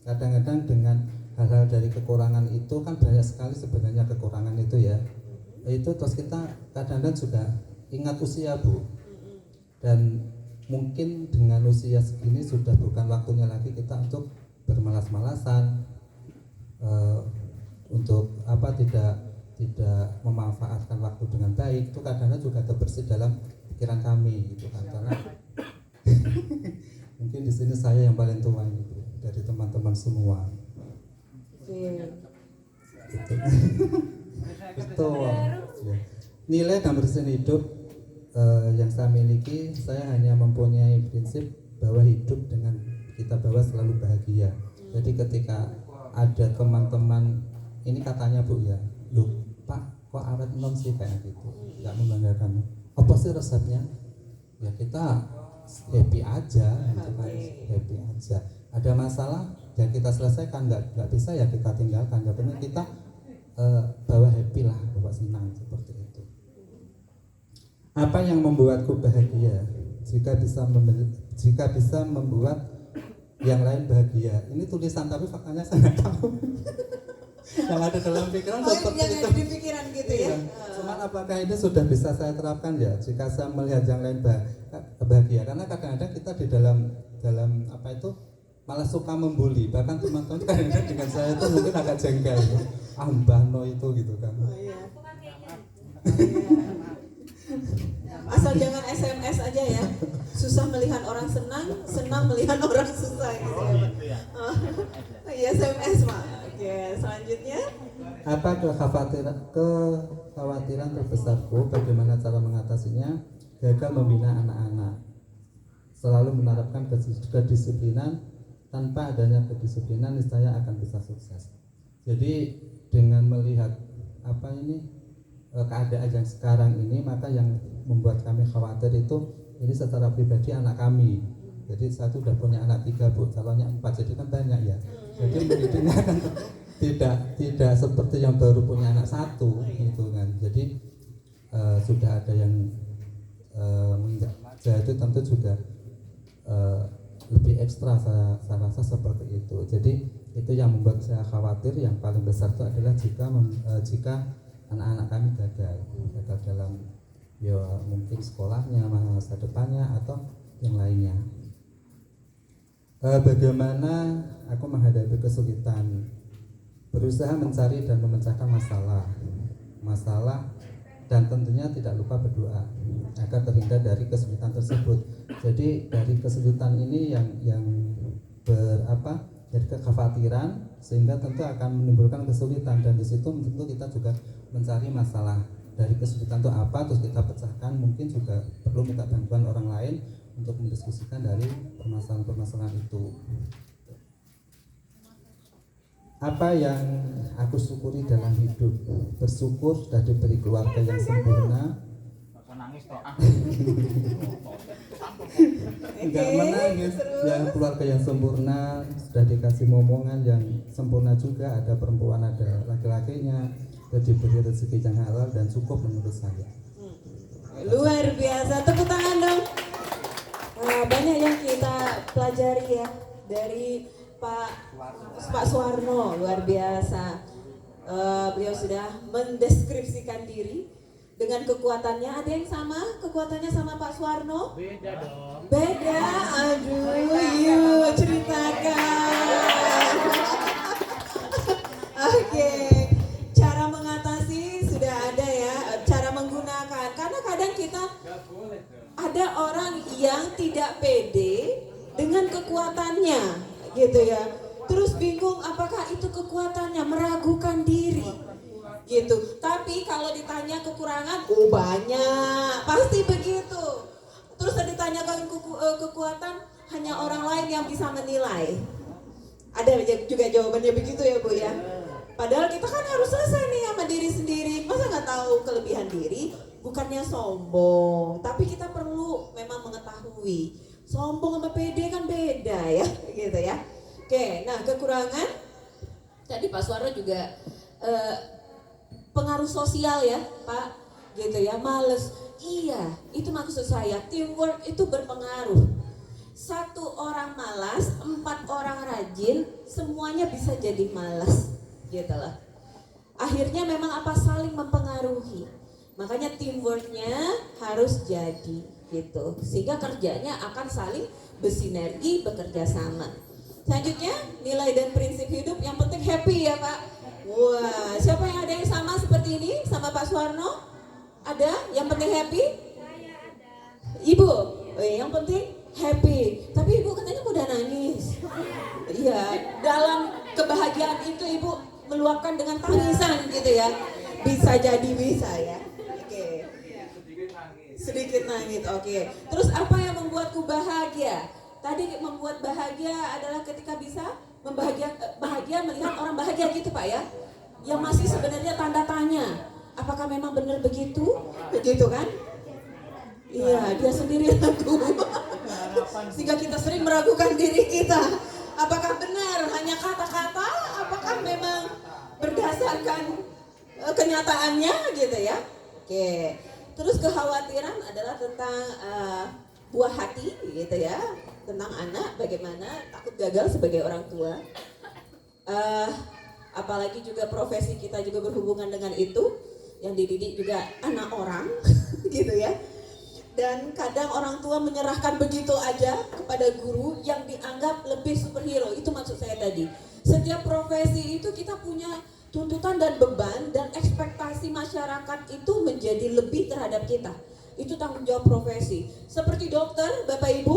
kadang-kadang dengan hal-hal dari kekurangan itu kan banyak sekali sebenarnya kekurangan itu ya. itu terus kita kadang-kadang juga ingat usia Bu, dan mungkin dengan usia segini sudah bukan waktunya lagi kita untuk bermalas-malasan, untuk tidak memanfaatkan waktu dengan baik. Itu kadang-kadang juga terbersih dalam pikiran kami gitu kan, karena mungkin di sini saya yang paling tua gitu dari teman-teman semua. Gitu. Betul. Ya. Nilai dan bersin hidup yang saya miliki, saya hanya mempunyai prinsip bahwa hidup dengan kita bawa selalu bahagia. Jadi ketika ada teman-teman ini katanya Bu ya, loh Pak kok awet non sih kayak gitu, nggak membanggakan. Apa sih resepnya? Ya kita happy aja, gitu kan, happy aja. Ada masalah ya kita selesaikan, nggak bisa ya kita tinggalkan. Ya penting kita bawa happy lah, bawa senang seperti itu. Apa yang membuatku bahagia? Jika bisa membuat yang lain bahagia. Ini tulisan tapi faktanya saya nggak tahu. Yang ada dalam pikiran seperti yang itu. ada di pikiran gitu ya. Cuman apakah ini sudah bisa saya terapkan ya? Jika saya melihat yang lain bahagia, karena kadang-kadang kita di dalam apa itu malah suka membuli. Bahkan teman-teman kadang-kadang dengan saya itu mungkin agak jengkel. Mbah no itu gitu kan. Asal jangan SMS aja ya. Susah melihat orang senang, senang melihat orang susah gitu ya. Iya SMS Pak. Oke, selanjutnya. Apa kekhawatiran terbesarku? Bagaimana cara mengatasinya? Gagal membina anak-anak. Selalu menerapkan kedisiplinan. Tanpa adanya kedisiplinan, niscaya akan bisa sukses. Jadi dengan melihat keadaan yang sekarang ini, maka yang membuat kami khawatir itu ini secara pribadi anak kami. Jadi saya sudah punya anak 3 Bu, calonnya 4, jadi kan banyak ya. Jadi mendidiknya kan tidak seperti yang baru punya anak 1 gitu kan. Jadi sudah ada yang itu tentu juga lebih ekstra saya rasa seperti itu. Jadi itu yang membuat saya khawatir. Yang paling besar itu adalah jika anak-anak kami gagal dalam ya mungkin sekolahnya, masa depannya atau yang lainnya. Bagaimana aku menghadapi kesulitan? Berusaha mencari dan memecahkan masalah dan tentunya tidak lupa berdoa agar terhindar dari kesulitan tersebut. Jadi dari kesulitan ini yang dari kekhawatiran sehingga tentu akan menimbulkan kesulitan, dan di situ tentu kita juga mencari masalah dari kesulitan itu apa, terus kita pecahkan. Mungkin juga perlu minta bantuan orang lain untuk mendiskusikan dari permasalahan-permasalahan itu. Apa yang aku syukuri dalam hidup? Bersyukur sudah diberi keluarga yang sempurna. Enggak menangis, yang keluarga yang sempurna, sudah dikasih momongan yang sempurna juga, ada perempuan ada laki-lakinya, sudah diberi rezeki yang halal dan cukup menurut saya. Luar biasa, tepuk tangan dong. Banyak yang kita pelajari ya dari Pak Suwarno, luar biasa. Beliau sudah mendeskripsikan diri dengan kekuatannya. Ada yang sama kekuatannya sama Pak Suwarno? Beda dong. Beda, aduh, yuk ceritakan. Oke, cara mengatasi sudah ada ya, cara menggunakan. Karena kadang kita ada orang yang tidak pede dengan kekuatannya, gitu ya. Terus bingung apakah itu kekuatannya, meragukan diri, gitu. Tapi kalau ditanya kekurangan, banyak, pasti begitu. Terus ditanyakan kekuatan, hanya orang lain yang bisa menilai. Ada juga jawabannya begitu ya Bu ya. Padahal kita kan harus selesai nih sama diri sendiri. Masa nggak tahu kelebihan diri? Bukannya sombong, tapi kita perlu memang mengetahui. Sombong sama pede kan beda ya, gitu ya. Oke, nah kekurangan tadi Pak Suwarno juga pengaruh sosial ya Pak, gitu ya, males. Iya, itu maksud saya, teamwork itu berpengaruh. 1 orang malas, 4 orang rajin, semuanya bisa jadi malas, gitu lah. Akhirnya memang saling mempengaruhi. Makanya teamworknya harus jadi gitu, sehingga kerjanya akan saling bersinergi, bekerja sama. Selanjutnya nilai dan prinsip hidup, yang penting happy ya Pak. Wah, siapa yang ada yang sama seperti ini sama Pak Suwarno? Ada yang penting happy? Ibu, yang penting happy. Tapi ibu katanya mudah nangis. Iya, dalam kebahagiaan itu ibu meluapkan dengan tangisan gitu ya. Bisa jadi bisa ya. Oke. Sedikit nangis. Oke. Terus apa yang membuatku bahagia? Tadi membuat bahagia adalah ketika bisa bahagia melihat orang bahagia gitu Pak ya. Yang masih sebenarnya tanda tanya. Apakah memang benar begitu? Begitu kan? Iya, dia sendiri ragu. Sehingga kita sering meragukan diri kita. Apakah benar hanya kata-kata? Apakah memang berdasarkan kenyataannya gitu ya? Oke. Terus kekhawatiran adalah tentang buah hati gitu ya, tentang anak, bagaimana takut gagal sebagai orang tua. Apalagi juga profesi kita juga berhubungan dengan itu, yang dididik juga anak orang gitu ya. Dan kadang orang tua menyerahkan begitu aja kepada guru yang dianggap lebih superhero. Itu maksud saya tadi. Setiap profesi itu kita punya tuntutan dan beban, dan ekspektasi masyarakat itu menjadi lebih terhadap kita. Itu tanggung jawab profesi. Seperti dokter, Bapak Ibu,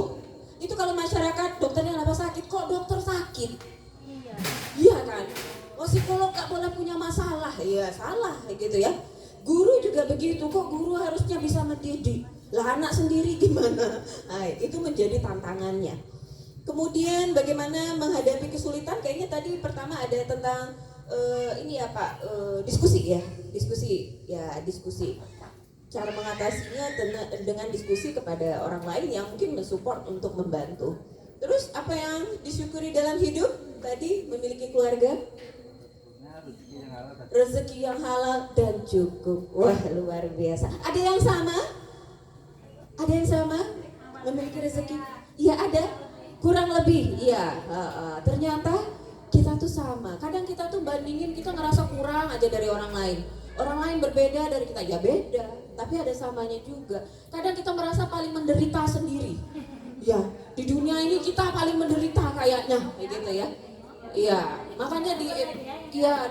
itu kalau masyarakat dokternya kenapa sakit, kok dokter sakit? Iya kan? Oh, psikolog gak boleh punya masalah. Iya, salah gitu ya. Guru juga begitu, kok guru harusnya bisa mendidik. Lah anak sendiri gimana? Nah, itu menjadi tantangannya. Kemudian bagaimana menghadapi kesulitan? Kayaknya tadi pertama ada tentang ini ya Pak, diskusi ya, diskusi. Cara mengatasinya dengan diskusi kepada orang lain yang mungkin mensupport untuk membantu. Terus apa yang disyukuri dalam hidup? Tadi memiliki keluarga, rezeki yang halal dan cukup. Wah, luar biasa. Ada yang sama? Ada yang sama? Memiliki rezeki? Iya ada. Kurang lebih, iya. Ternyata kita tuh sama. Kadang kita tuh bandingin, kita ngerasa kurang aja dari orang lain. Orang lain berbeda dari kita, ya beda. Tapi ada samanya juga. Kadang kita merasa paling menderita sendiri. Ya, di dunia ini kita paling menderita kayaknya, kayak gitu ya. Iya, makanya di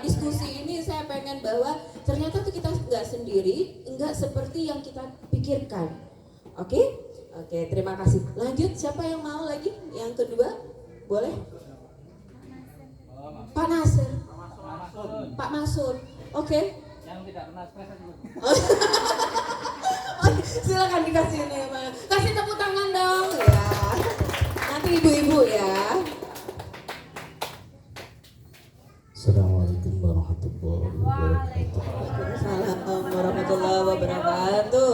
diskusi ini saya pengen bahwa ternyata tuh kita nggak sendiri, nggak seperti yang kita pikirkan. Oke, terima kasih. Lanjut, siapa yang mau lagi? Yang kedua, boleh? Pak Nasir, Pak Masud. Oke. Yang tidak pernah stres itu. Silakan dikasih ini, Mas. Kasih tepuk tangan dong. Ya. Nanti ibu-ibu ya. Assalamualaikum warahmatullahi wabarakatuh. Waalaikumsalam warahmatullahi wabarakatuh.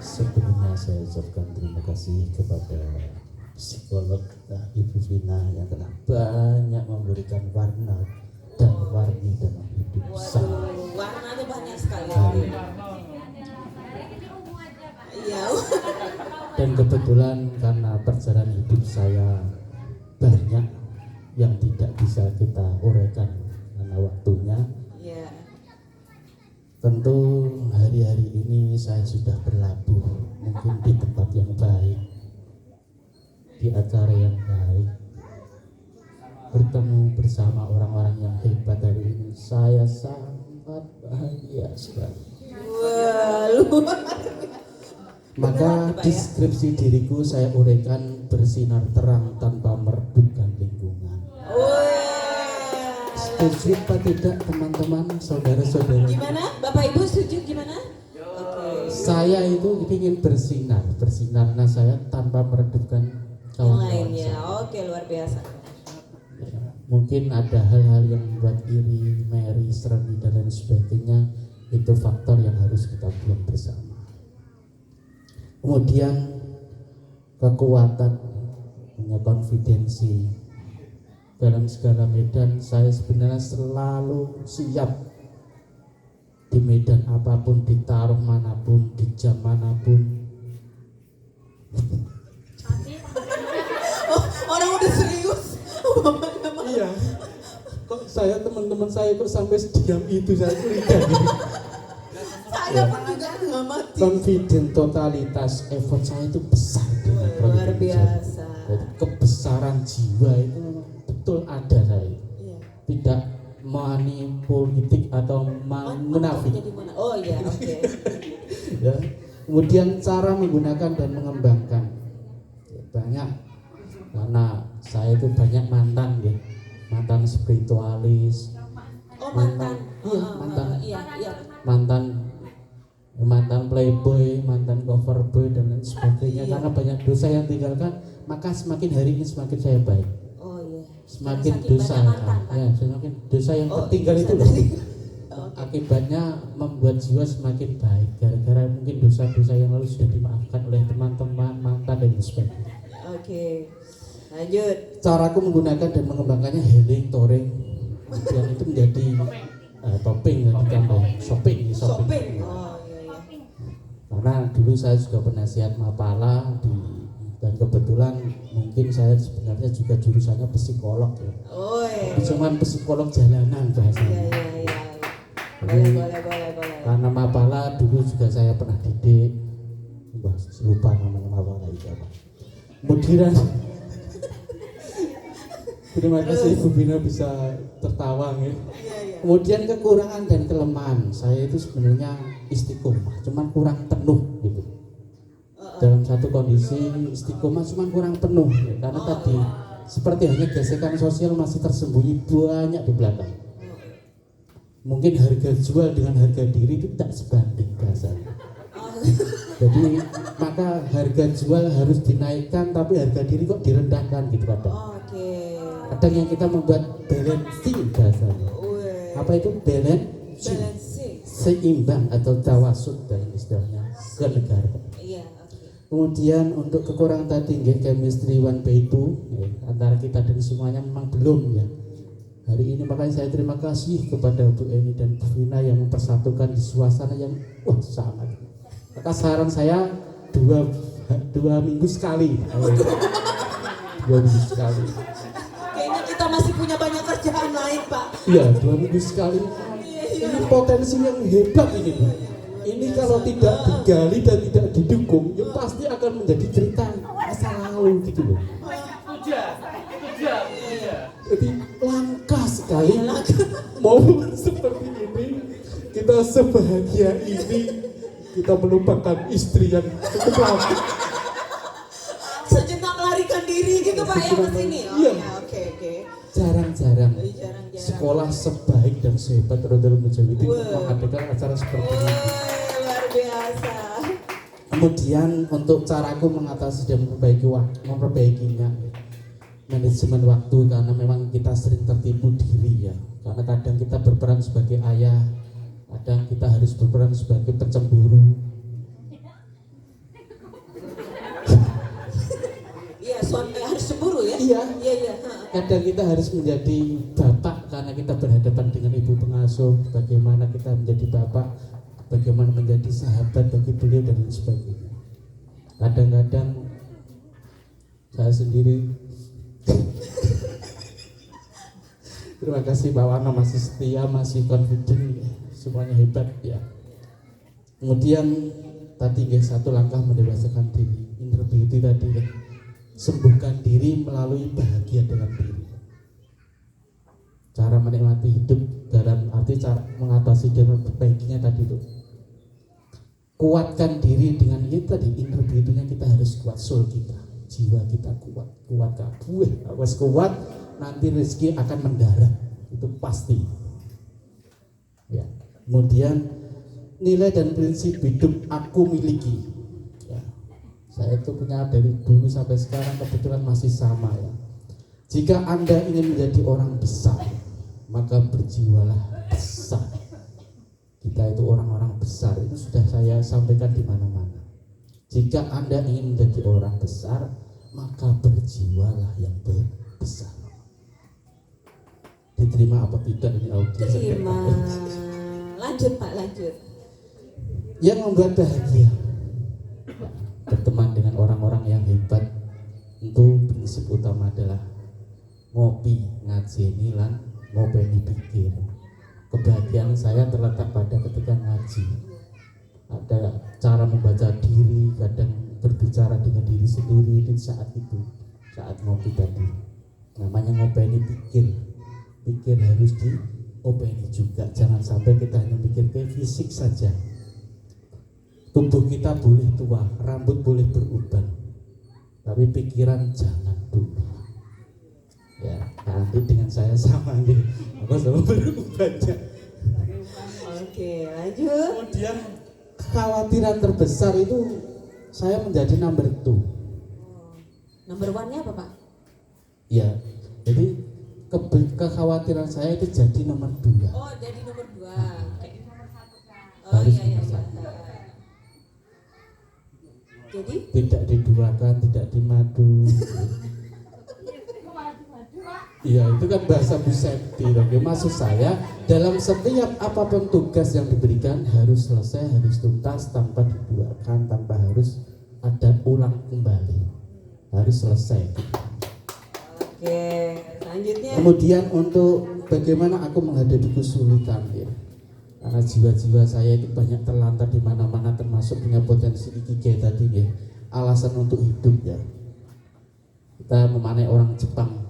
Sebelumnya saya ucapkan terima kasih kepada psikolog Ibu Vina yang telah banyak memberikan warna dan warni dalam hidup saya. Warnanya banyak sekali. Iya. Dan kebetulan karena perjalanan hidup saya banyak yang tidak bisa kita uraikan karena waktunya. Iya. Tentu hari-hari ini saya sudah berlabuh mungkin di tempat yang baik, di acara yang baik, bertemu bersama orang-orang yang hebat. Hari ini saya sangat bahagia sekali. Wah, luar biasa. Maka deskripsi diriku saya uraikan bersinar terang tanpa meredupkan lingkungan. Setuju apa tidak teman-teman, saudara-saudara? Gimana? Bapak Ibu setuju gimana? Oke. Saya itu ingin bersinarnya saya tanpa meredupkan Yang kawan-kawan lainnya. saya. Oke, luar biasa. Ya, mungkin ada hal-hal yang membuat iri, meri, serani dan lain sebagainya. Itu faktor yang harus kita buang bersama. Kemudian kekuatan, punya konfidensi dalam segala medan. Saya sebenarnya selalu siap di medan apapun, di taruh manapun, di jam manapun. Oh, orang udah serius. Iya. Kok saya teman-teman saya kok sampai sediam itu, saya curiga. Saya pun juga confident totalitas effort saya itu besar dengan Luar proyek biasa. Jadi kebesaran jiwa itu betul ada saya. Iya. Tidak manipolitik atau munafik. Oh iya, oke. Ya. Kemudian cara menggunakan dan mengembangkan ya, banyak, karena saya itu banyak mantan ya, mantan spiritualis, Oh mantan. iya, mantan, Iya, iya. mantan playboy, mantan cover boy dan lain sebagainya. Iya. Karena banyak dosa yang tinggalkan, maka semakin hari ini semakin saya baik. Oh iya. Semakin Saking dosa, banyak mantan, Pak. ya semakin dosa yang Oh, tertinggal dosa itu loh. tadi. Oke. Akibatnya membuat jiwa semakin baik gara-gara mungkin dosa-dosa yang lalu sudah dimaafkan oleh teman-teman, mantan dan sebagainya. Oke. Lanjut. Caraku menggunakan dan mengembangkannya healing, touring, kemudian itu menjadi topping ya, ditambah shopping. Shopping. Oh iya iya. Karena dulu saya juga penasihat Mapala dan kebetulan mungkin saya sebenarnya juga jurusannya psikolog ya. Oh iya. Cuman psikolog jalanan Iya bahasanya. iya iya. Jadi, Boleh. karena Mapala dulu juga saya pernah didik. Wah, lupa namanya Mapala itu apa. Kemudian terima kasih Ibu Bina bisa tertawa ya. Kemudian kekurangan dan kelemahan saya itu sebenarnya istiqomah, cuman kurang penuh gitu. Dalam satu kondisi istiqomah cuman kurang penuh ya. Karena tadi seperti hanya gesekan sosial masih tersembunyi banyak di belakang. Mungkin harga jual dengan harga diri itu tak sebanding bahasanya. Jadi maka harga jual harus dinaikkan tapi harga diri kok direndahkan gitu kadang. Oke. Kadang yang kita membuat balancing bahasanya. Apa itu balancing? Seimbang atau tawasud dalam istilahnya ke negara. Iya, oke. Kemudian untuk kekurangan tadi chemistry one by two ya, antara kita dan semuanya memang belum ya. Hari ini makanya saya terima kasih kepada Bu Eni dan Bu Vina yang mempersatukan di suasana yang sangat. Maka saran saya dua minggu sekali. 2 minggu sekali. Kayaknya kita masih punya banyak kerjaan lain, Pak. Iya, 2 minggu sekali. Ini potensi yang hebat ini, Bu. Ini kalau tidak digali dan tidak didukung, ya pasti akan menjadi cerita masa lalu gitu loh. Jadi langka sekali mau seperti ini, kita sebahagia ini, kita melupakan istri yang cukup lama. Sejenak melarikan diri gitu Pak ya ke sini. Oh Iya. ya, oke. Jarang-jarang Jarang-jarang. sekolah sebaik dan sehebat Rodal Mujawidin Wah. mengadakan acara seperti ini. Luar biasa. Kemudian untuk caraku mengatasi dan memperbaikinya manajemen waktu, karena memang kita sering tertipu diri ya. Karena kadang kita berperan sebagai ayah, kadang kita harus berperan sebagai pencemburu. Iya, suami harus cemburu ya? Iya. Iya. Kadang kita harus menjadi bapak karena kita berhadapan dengan ibu pengasuh. Bagaimana kita menjadi bapak, bagaimana menjadi sahabat bagi beliau dan lain sebagainya. Kadang-kadang saya sendiri terima kasih Pak Wana masih setia, masih confident, semuanya hebat ya. Kemudian tadi satu langkah mendewasakan diri, inner beauty tadi ya. Sembuhkan diri melalui bahagia dengan diri. Cara menikmati hidup dalam arti cara mengatasi dan memperbaikinya tadi itu. Kuatkan diri dengan itu tadi, inner beauty-nya kita harus kuat, soul kita, jiwa kita kuat kabeh. Harus kuat, nanti rezeki akan mendarat, itu pasti. Ya. Kemudian nilai dan prinsip hidup aku miliki. Ya. Saya itu punya dari dulu sampai sekarang kebetulan masih sama ya. Jika Anda ingin menjadi orang besar, maka berjiwalah besar. Kita itu orang-orang besar, itu sudah saya sampaikan di mana-mana. Jika Anda ingin menjadi orang besar, maka berjiwalah yang besar. Diterima apa tidak ini audio? Terima. Lanjut Pak, lanjut. Yang membuat bahagia, berteman dengan orang-orang yang hebat. Itu prinsip utama adalah ngopi, ngajeni lan ngopeni pikir. Kebahagiaan saya terletak pada ketika ngaji. Ada cara membaca diri, kadang berbicara dengan diri sendiri di saat itu, saat ngopi tadi. Namanya ngopeni pikir harus diopeni juga. Jangan sampai kita hanya mikir ke fisik saja. Tubuh kita boleh tua, rambut boleh beruban, tapi pikiran jangan dulu. Ya, nanti dengan saya sama nih, apa sama berubannya. Oke, lanjut. Kemudian kekhawatiran terbesar itu saya menjadi number 2. Number one-nya apa, Pak? Ya, jadi kekhawatiran saya itu jadi nomor 2. Oh, jadi nomor 2. Oke. Oh, Harus iya. nomor 1. Jadi Tidak diduakan, tidak dimadu. Iya, itu kan bahasa Bu Septi. Oke, maksud saya dalam setiap apapun tugas yang diberikan harus selesai, harus tuntas, tanpa diduakan, tanpa harus ada ulang kembali, harus selesai. oke, selanjutnya. Kemudian untuk bagaimana aku menghadapi kesulitan ya, karena jiwa-jiwa saya itu banyak terlantar di mana-mana, termasuk punya potensi ikigai tadi ya, alasan untuk hidup ya. Kita memanai orang Jepang.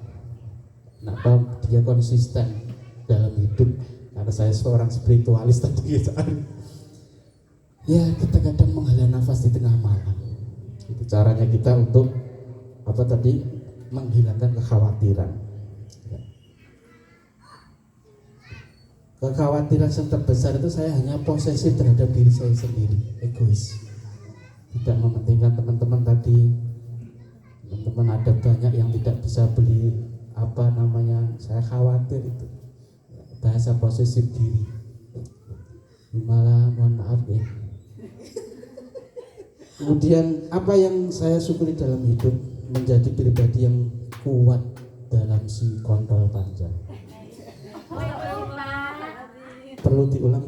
Kenapa dia konsisten dalam hidup? Karena saya seorang spiritualis tadi ya, kita kadang menghela nafas di tengah malam. Itu caranya kita untuk apa tadi, menghilangkan kekhawatiran. Ya. Kekhawatiran yang terbesar itu saya hanya posesif terhadap diri saya sendiri, egois, tidak mementingkan teman-teman tadi. Teman-teman ada banyak yang tidak bisa beli apa namanya, saya khawatir itu bahasa posesif diri. Malah mohon maaf ya. Kemudian apa yang saya syukuri dalam hidup, menjadi pribadi yang kuat dalam si kontrol panjang. Perlu diulang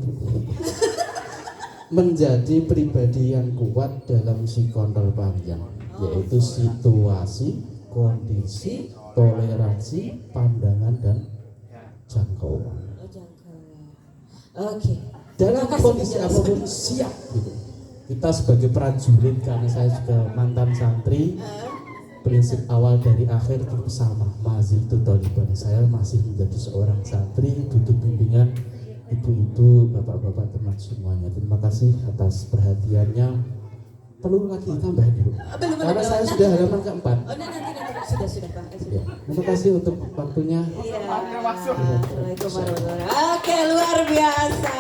menjadi pribadi yang kuat dalam si kontrol panjang, yaitu situasi, kondisi, toleransi, pandangan, dan jangkauan. Oke. Dalam kondisi apapun siap gitu. Kita sebagai prajurit, karena saya juga mantan santri, prinsip awal dari akhir itu sama, mazil tutoliban. Saya masih menjadi seorang santri, butuh bimbingan ibu-ibu, bapak-bapak, teman semuanya. Terima kasih atas perhatiannya. Perlu lagi tambahan dulu, karena saya sudah halaman keempat. Oh, nanti sudah Pak. Ya, terima kasih untuk waktunya. Iya. Assalamualaikum warahmatullahi wabarakatuh. Oke, luar biasa.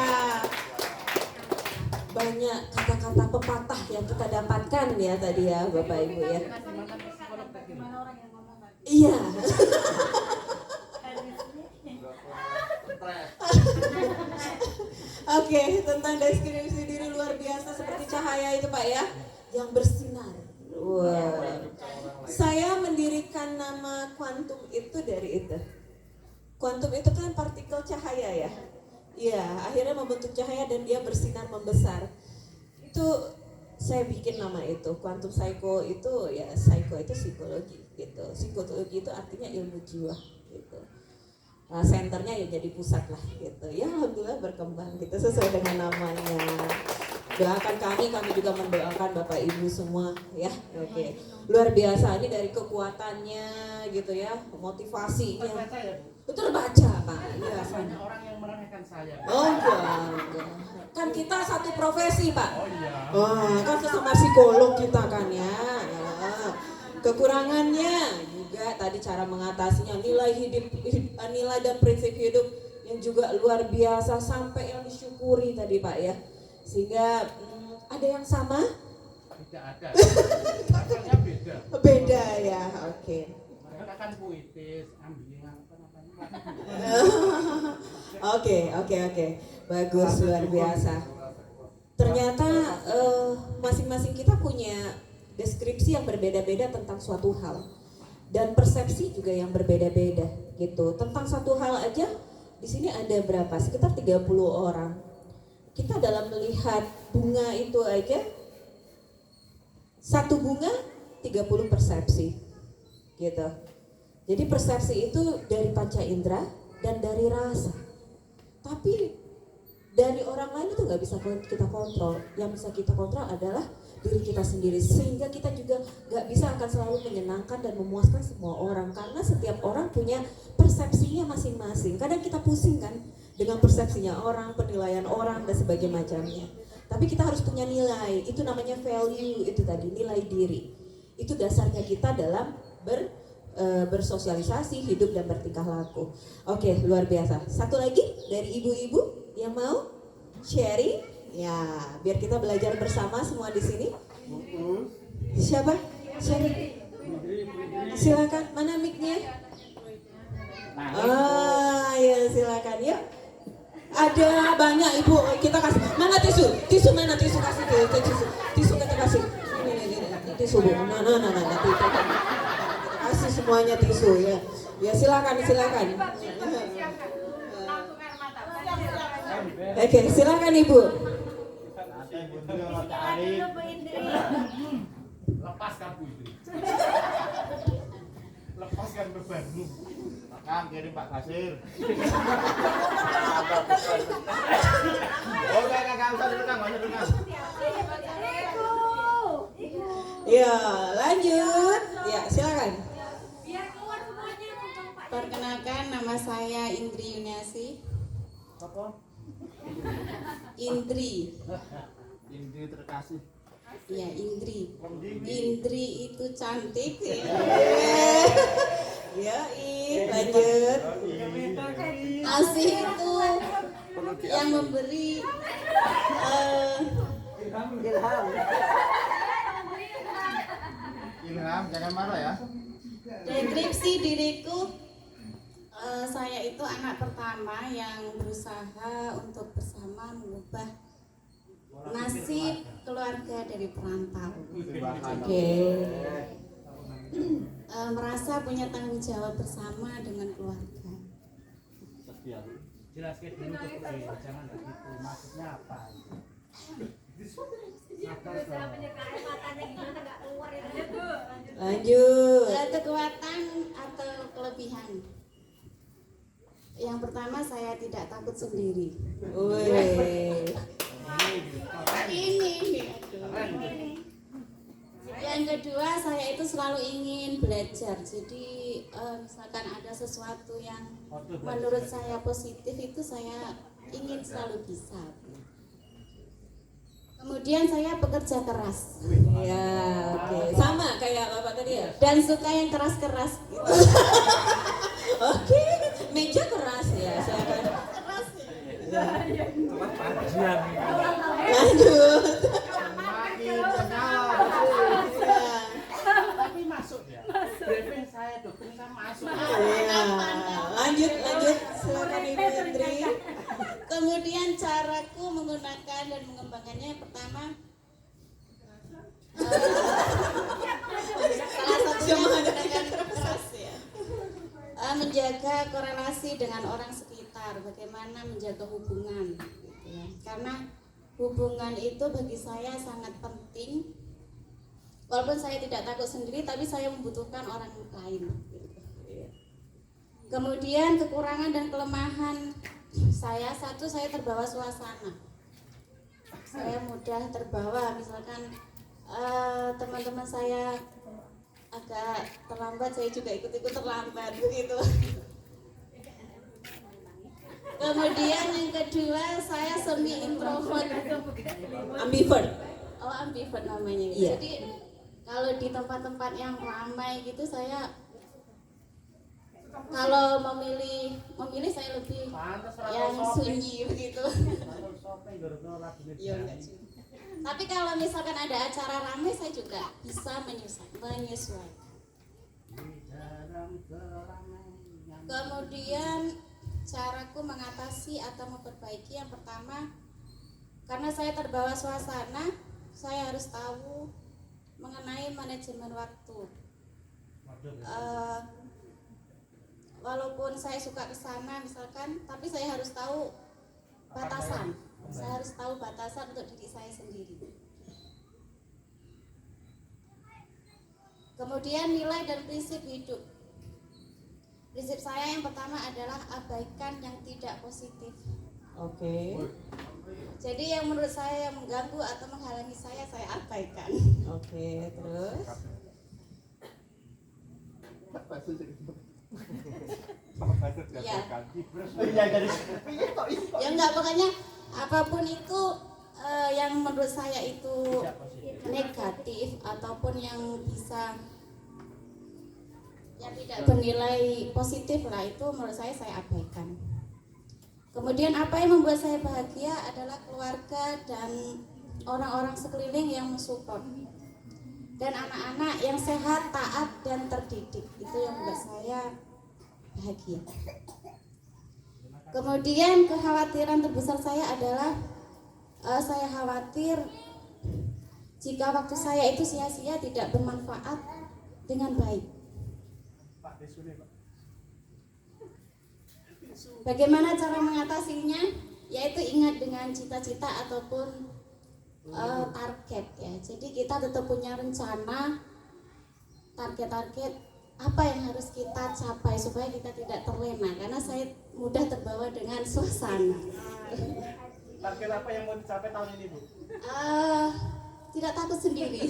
Banyak kata-kata pepatah yang kita dapatkan ya tadi ya, Bapak Ibu ya. Iya. Oke, tentang deskripsi diri luar biasa seperti cahaya itu Pak ya, yang bersinar. Wow. Saya mendirikan nama kuantum itu dari itu. Kuantum itu kan partikel cahaya ya. Iya, akhirnya membentuk cahaya dan dia bersinar membesar. Itu saya bikin nama itu. Quantum Psycho itu ya, psycho itu psikologi gitu. Psikologi itu artinya ilmu jiwa gitu. Nah, senternya ya jadi pusat lah gitu. Ya alhamdulillah berkembang gitu sesuai dengan namanya. Doakan kami juga mendoakan Bapak Ibu semua ya. Oke. Luar biasa ini dari kekuatannya gitu ya, motivasinya. Itu baca Pak. Iya. Banyak orang yang meremehkan saya. Oh enggak. Kan kita satu profesi Pak. Oh iya. Oh, kan sesama psikolog kita kan ya. Kekurangannya juga tadi cara mengatasinya, nilai dan prinsip hidup yang juga luar biasa sampai yang disyukuri tadi Pak ya. Sehingga ada yang sama? Tidak ada. Rasanya beda. Beda ya, oke. Mereka kan puitis, ambil apa namanya. Oke. Bagus, luar biasa. Ternyata masing-masing kita punya deskripsi yang berbeda-beda tentang suatu hal. Dan persepsi juga yang berbeda-beda gitu. Tentang satu hal aja di sini ada berapa? Sekitar 30 orang. Kita dalam melihat bunga itu aja, satu bunga 30 persepsi gitu. Jadi persepsi itu dari panca indera dan dari rasa. Tapi dari orang lain itu nggak bisa kita kontrol. Yang bisa kita kontrol adalah diri kita sendiri, sehingga kita juga nggak bisa akan selalu menyenangkan dan memuaskan semua orang, karena setiap orang punya persepsinya masing-masing. Kadang kita pusing kan dengan persepsinya orang, penilaian orang dan sebagainya macamnya. Tapi kita harus punya nilai, itu namanya value, itu tadi nilai diri. Itu dasarnya kita dalam bersosialisasi, hidup dan bertingkah laku. Oke, luar biasa. Satu lagi dari ibu-ibu yang mau sharing, ya biar kita belajar bersama semua di sini. Siapa? Siapa? Silakan. Mana mic-nya? Ya silakan yuk. Ada banyak ibu, kita kasih. Mana tisu? Tisu mana tisu kasih tisu kita kasih. Ini tisu bu. Nah, tisu. Kasih semuanya tisu ya. Ya silakan. Oke, silakan ibu. Lepaskan Bu Indri. Lepaskan bebanmu. Kang kirim Pak Kasir. Oh, Kang, usah dulu Kang. Ya, lanjut. Ya, silakan. Perkenalkan, nama saya Indri Yuniasi. Apa? Indri. Indri terkasih. Ya, Indri. Indri itu cantik ya. Ya, lanjut. Kasih itu yang memberi Ilham, jangan marah ya. deskripsi diriku. Saya itu anak pertama yang berusaha untuk bersama mengubah nasib keluarga dari perantau. Oke. Merasa punya tanggung jawab bersama dengan keluarga. Jelaskan dulu ke Bu, jangan begitu. Maksudnya apa? Lanjut. Kekuatan atau kelebihan. Yang pertama, saya tidak takut sendiri. Wih. Ini. Yang kedua, saya itu selalu ingin belajar. Jadi misalkan ada sesuatu yang menurut saya positif, itu saya ingin selalu bisa. Kemudian saya pekerja keras. Ya, oke. Sama kayak Bapak tadi ya? Dan suka yang keras-keras gitu. Oke. Meja keras ya, silakan. Keras ya. Lanjut. Tapi masuk ya. Briefing saya dokter kan masuk. Ya. Lanjut. Silakan Ibu Indri. Kemudian caraku menggunakan dan mengembangkannya, yang pertama salah satunya menggunakan keras ya. Menjaga korelasi dengan orang sekitar, bagaimana menjaga hubungan gitu ya. Karena hubungan itu bagi saya sangat penting. Walaupun saya tidak takut sendiri, tapi saya membutuhkan orang lain gitu. Kemudian kekurangan dan kelemahan saya, satu, saya terbawa suasana. Saya mudah terbawa, misalkan teman-teman saya agak terlambat, saya juga ikut-ikut terlambat begitu. Kemudian yang kedua, saya semi introvert. Ambivert. Oh, ambivert namanya. Iya. Jadi kalau di tempat-tempat yang ramai gitu, saya kalau memilih saya lebih yang sunyi begitu. Iya, enggak juga. Tapi kalau misalkan ada acara ramai, saya juga bisa menyesuaikan. Kemudian caraku mengatasi atau memperbaiki, yang pertama, karena saya terbawa suasana, saya harus tahu mengenai manajemen waktu. Walaupun saya suka ke sana misalkan, tapi saya harus tahu batasan. Saya harus tahu batasan untuk diri saya sendiri. Kemudian nilai dan prinsip hidup. Prinsip saya yang pertama adalah abaikan yang tidak positif. Oke. Jadi yang menurut saya yang mengganggu atau menghalangi saya abaikan. Oke, terus Ya. Iya jadi. Ya enggak, pokoknya apapun itu yang menurut saya itu negatif ataupun yang bisa yang tidak bernilai positif lah, itu menurut saya abaikan. Kemudian apa yang membuat saya bahagia adalah keluarga dan orang-orang sekeliling yang mensupport, dan anak-anak yang sehat, taat, dan terdidik. Itu yang membuat saya bahagia. Kemudian kekhawatiran terbesar saya adalah saya khawatir jika waktu saya itu sia-sia, tidak bermanfaat dengan baik. Bagaimana cara mengatasinya? Yaitu ingat dengan cita-cita ataupun target ya. Jadi kita tetap punya rencana, target-target apa yang harus kita capai supaya kita tidak terlena, karena saya mudah terbawa dengan suasana. Target apa yang mau dicapai tahun ini, Bu? Tidak takut sendiri.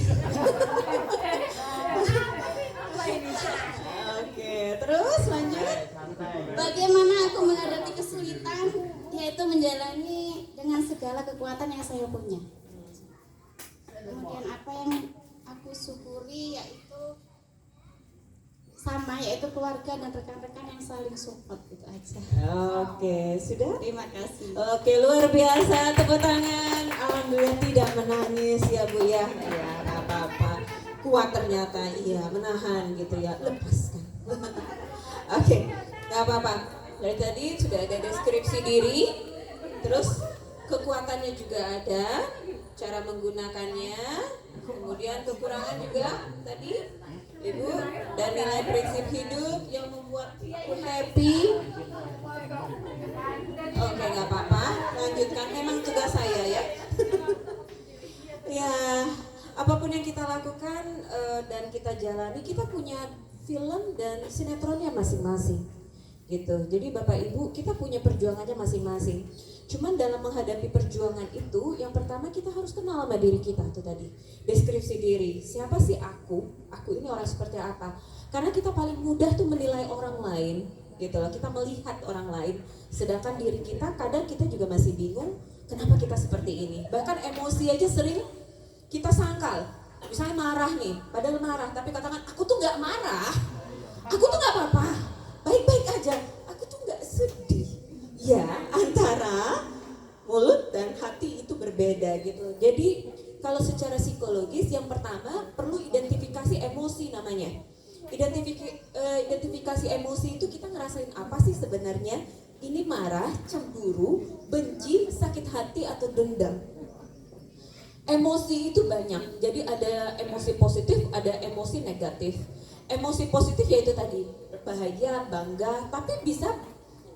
oke, terus lanjut. Bagaimana aku menghadapi kesulitan, yaitu menjalani dengan segala kekuatan yang saya punya. Kemudian apa yang aku syukuri yaitu yaitu keluarga dan rekan-rekan yang saling support, itu aja. Oke, sudah? Terima kasih. Oke, luar biasa, tepuk tangan. Alhamdulillah tidak menangis ya Bu ya. Ya, nggak apa-apa. Kuat ternyata, iya, menahan gitu ya. Lepaskan. Oke, nggak apa-apa. Dari tadi sudah ada deskripsi diri, terus kekuatannya juga ada, cara menggunakannya, kemudian kekurangan juga tadi Ibu, dan nilai prinsip hidup yang membuat aku happy. Oke, nggak apa-apa, lanjutkan, memang tugas saya ya. Ya, apapun yang kita lakukan dan kita jalani, kita punya film dan sinetronnya masing-masing gitu. Jadi Bapak Ibu, kita punya perjuangannya masing-masing. Cuman dalam menghadapi perjuangan itu, yang pertama kita harus kenal sama diri kita tuh tadi. Deskripsi diri, siapa sih aku? Aku ini orang seperti apa? Karena kita paling mudah tuh menilai orang lain gitu loh. Kita melihat orang lain, sedangkan diri kita kadang kita juga masih bingung kenapa kita seperti ini. Bahkan emosi aja sering kita sangkal. Misalnya marah nih, padahal marah, tapi katakan aku tuh nggak marah, aku tuh nggak apa-apa, baik-baik aja, aku tuh nggak sedih. Ya, antara mulut dan hati itu berbeda gitu. Jadi kalau secara psikologis yang pertama perlu identifikasi emosi namanya. Identifikasi emosi itu kita ngerasain apa sih sebenarnya? Ini marah, cemburu, benci, sakit hati atau dendam. Emosi itu banyak. Jadi ada emosi positif, ada emosi negatif. Emosi positif yaitu tadi bahagia, bangga, tapi bisa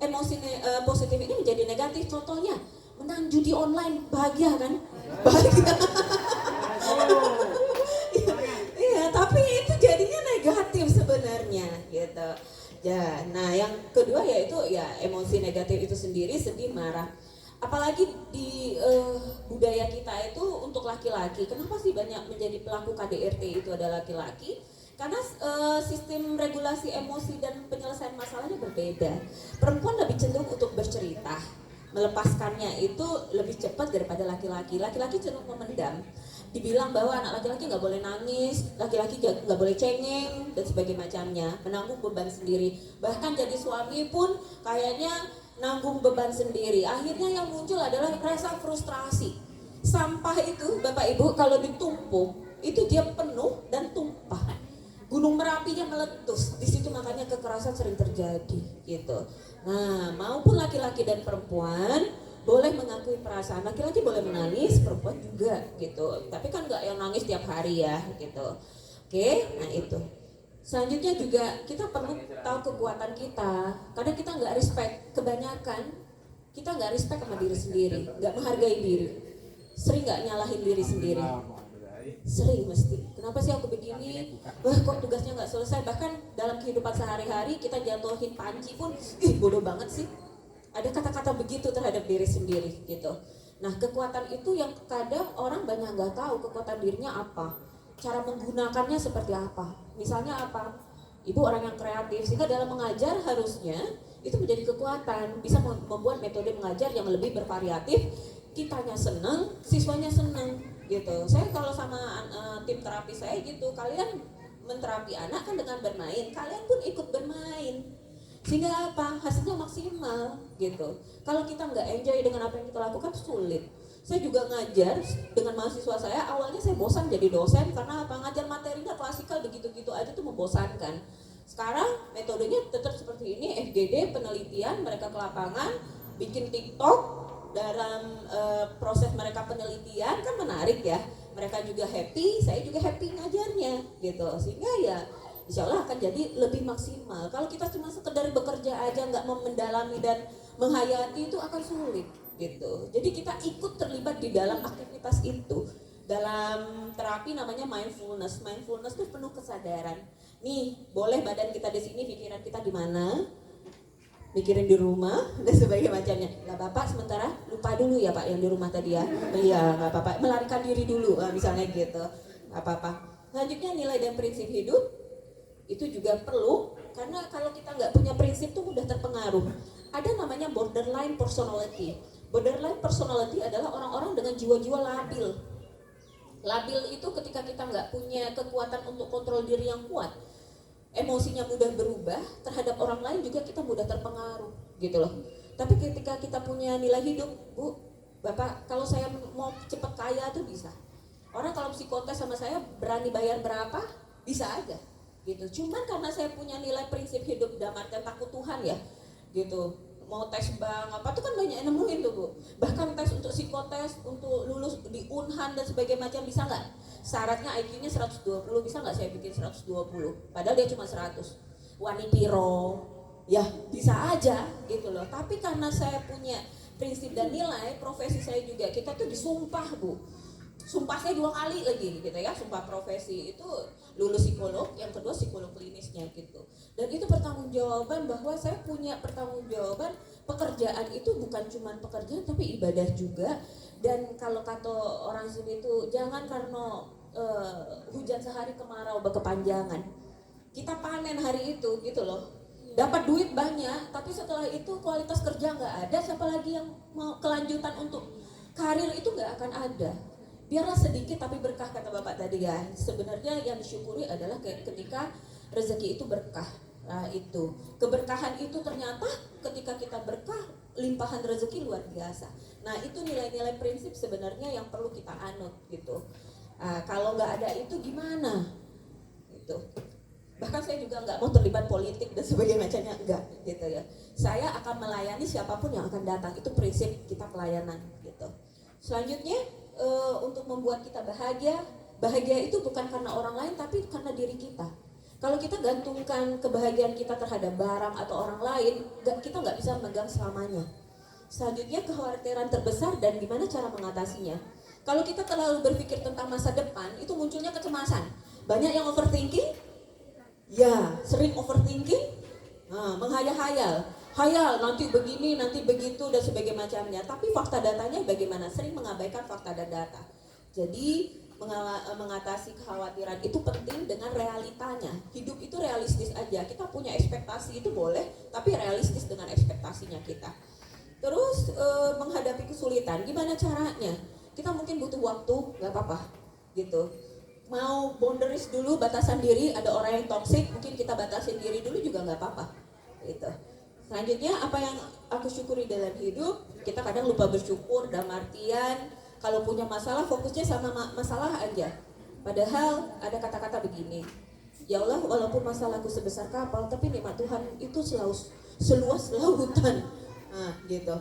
emosi positif ini menjadi negatif. Contohnya menang judi online, bahagia kan? Bahagia. Iya, tapi itu jadinya negatif sebenarnya gitu. Ya, nah yang kedua yaitu ya emosi negatif itu sendiri, sedih, marah. Apalagi di budaya kita itu untuk laki-laki, kenapa sih banyak menjadi pelaku KDRT itu ada laki-laki? Karena sistem regulasi emosi dan penyelesaian masalahnya berbeda. Perempuan lebih cenderung untuk bercerita, melepaskannya itu lebih cepat daripada laki-laki. Laki-laki cenderung memendam. Dibilang bahwa anak laki-laki nggak boleh nangis, laki-laki nggak boleh cengeng dan sebagainya macamnya, menanggung beban sendiri. Bahkan jadi suami pun kayaknya nanggung beban sendiri. Akhirnya yang muncul adalah rasa frustrasi. Sampah itu Bapak Ibu kalau ditumpuk itu dia penuh dan tumpah. Gunung Merapinya meletus. Di situ makanya kekerasan sering terjadi gitu. Nah, maupun laki-laki dan perempuan boleh mengakui perasaan. Laki-laki boleh menangis, perempuan juga gitu. Tapi kan nggak yang nangis tiap hari ya gitu. Oke, nah itu. Selanjutnya juga kita perlu tahu kekuatan kita. Kadang kita nggak respect, kebanyakan kita nggak respect sama diri sendiri, nggak menghargai diri. Sering nggak nyalahin diri sendiri. Sering mesti. Kenapa sih aku begini? Wah, kok tugasnya nggak selesai? Bahkan dalam kehidupan sehari-hari kita jatuhin panci pun, ih bodoh banget sih. Ada kata-kata begitu terhadap diri sendiri gitu. Nah, kekuatan itu yang kadang orang banyak nggak tahu kekuatan dirinya apa, cara menggunakannya seperti apa. Misalnya apa? Ibu orang yang kreatif, sehingga dalam mengajar harusnya itu menjadi kekuatan, bisa membuat metode mengajar yang lebih bervariatif. Kitanya seneng, siswanya seneng gitu. Saya kalau sama tim terapi saya gitu, kalian menterapi anak kan dengan bermain, kalian pun ikut bermain. Sehingga apa? Hasilnya maksimal gitu. Kalau kita nggak enjoy dengan apa yang kita lakukan, sulit. Saya juga ngajar dengan mahasiswa saya, awalnya saya bosan jadi dosen karena apa? Ngajar materinya klasikal begitu-gitu aja tuh membosankan. Sekarang metodenya tetap seperti ini, FGD, penelitian, mereka ke lapangan, bikin TikTok dalam proses mereka penelitian kan menarik ya. Mereka juga happy, saya juga happy ngajarnya gitu. Sehingga ya insya Allah akan jadi lebih maksimal. Kalau kita cuma sekedar bekerja aja nggak mendalami dan menghayati itu akan sulit gitu. Jadi kita ikut terlibat di dalam aktivitas itu. Dalam terapi namanya mindfulness. Mindfulness itu penuh kesadaran. Nih, boleh badan kita di sini, pikiran kita di mana? Mikirin di rumah dan sebagainya macamnya. Nggak apa-apa, sementara lupa dulu ya Pak yang di rumah tadi ya. Iya, nggak apa-apa. Melarikan diri dulu, misalnya gitu. Nggak apa-apa. Selanjutnya nilai dan prinsip hidup itu juga perlu, karena kalau kita nggak punya prinsip tuh mudah terpengaruh. Ada namanya borderline personality. Borderline personality adalah orang-orang dengan jiwa-jiwa labil. Labil itu ketika kita nggak punya kekuatan untuk kontrol diri yang kuat, emosinya mudah berubah, terhadap orang lain juga kita mudah terpengaruh gitu loh. Tapi ketika kita punya nilai hidup, Bu, Bapak, kalau saya mau cepat kaya tuh bisa. Orang kalau psikotes sama saya berani bayar berapa, bisa aja gitu. Cuman karena saya punya nilai prinsip hidup dalam artian takut Tuhan ya gitu. Mau tes bank apa tuh kan banyak yang nemuin tuh Bu. Bahkan tes untuk psikotes, untuk lulus di Unhan dan sebagainya macam bisa nggak? Syaratnya IQ-nya 120, bisa nggak saya bikin 120? Padahal dia cuma 100. Wanipiro, ya bisa aja gitu loh. Tapi karena saya punya prinsip dan nilai, profesi saya juga, kita tuh disumpah Bu. Sumpah saya 2 kali lagi gitu ya, sumpah profesi itu lulus psikolog, yang kedua psikolog klinisnya gitu. Dan itu pertanggungjawaban bahwa saya punya pertanggungjawaban pekerjaan itu bukan cuma pekerjaan tapi ibadah juga. Dan kalau kata orang sini itu jangan karena hujan sehari kemarau berkepanjangan. Kita panen hari itu gitu loh. Dapat duit banyak, tapi setelah itu kualitas kerja nggak ada, siapa lagi yang mau kelanjutan untuk karir itu nggak akan ada. Biarlah sedikit tapi berkah kata Bapak tadi ya. Sebenarnya yang disyukuri adalah ketika rezeki itu berkah. Nah itu, keberkahan itu ternyata ketika kita berkah, limpahan rezeki luar biasa. Nah itu nilai-nilai prinsip sebenarnya yang perlu kita anut gitu. Kalau nggak ada itu gimana? Gitu. Bahkan saya juga nggak mau terlibat politik dan sebagainya macamnya, enggak gitu ya. Saya akan melayani siapapun yang akan datang, itu prinsip kita pelayanan gitu. Selanjutnya untuk membuat kita bahagia, bahagia itu bukan karena orang lain tapi karena diri kita. Kalau kita gantungkan kebahagiaan kita terhadap barang atau orang lain, kita nggak bisa memegang selamanya. Selanjutnya kekhawatiran terbesar dan gimana cara mengatasinya. Kalau kita terlalu berpikir tentang masa depan, itu munculnya kecemasan. Banyak yang overthinking, ya sering overthinking, menghayal-hayal. Hayal nanti begini, nanti begitu dan sebagainya macamnya. Tapi fakta datanya bagaimana? Sering mengabaikan fakta dan data. Jadi mengatasi kekhawatiran itu penting dengan realitanya. Hidup itu realistis aja. Kita punya ekspektasi itu boleh, tapi realistis dengan ekspektasinya kita. Terus menghadapi kesulitan, gimana caranya? Kita mungkin butuh waktu, nggak apa-apa, gitu. Mau boundaries dulu, batasan diri. Ada orang yang toxic, mungkin kita batasin diri dulu juga nggak apa-apa, gitu. Selanjutnya apa yang aku syukuri dalam hidup, kita kadang lupa bersyukur dalam artian kalau punya masalah fokusnya sama masalah aja. Padahal ada kata-kata begini, ya Allah walaupun masalahku sebesar kapal tapi nikmat Tuhan itu seluas lautan. Nah gitu.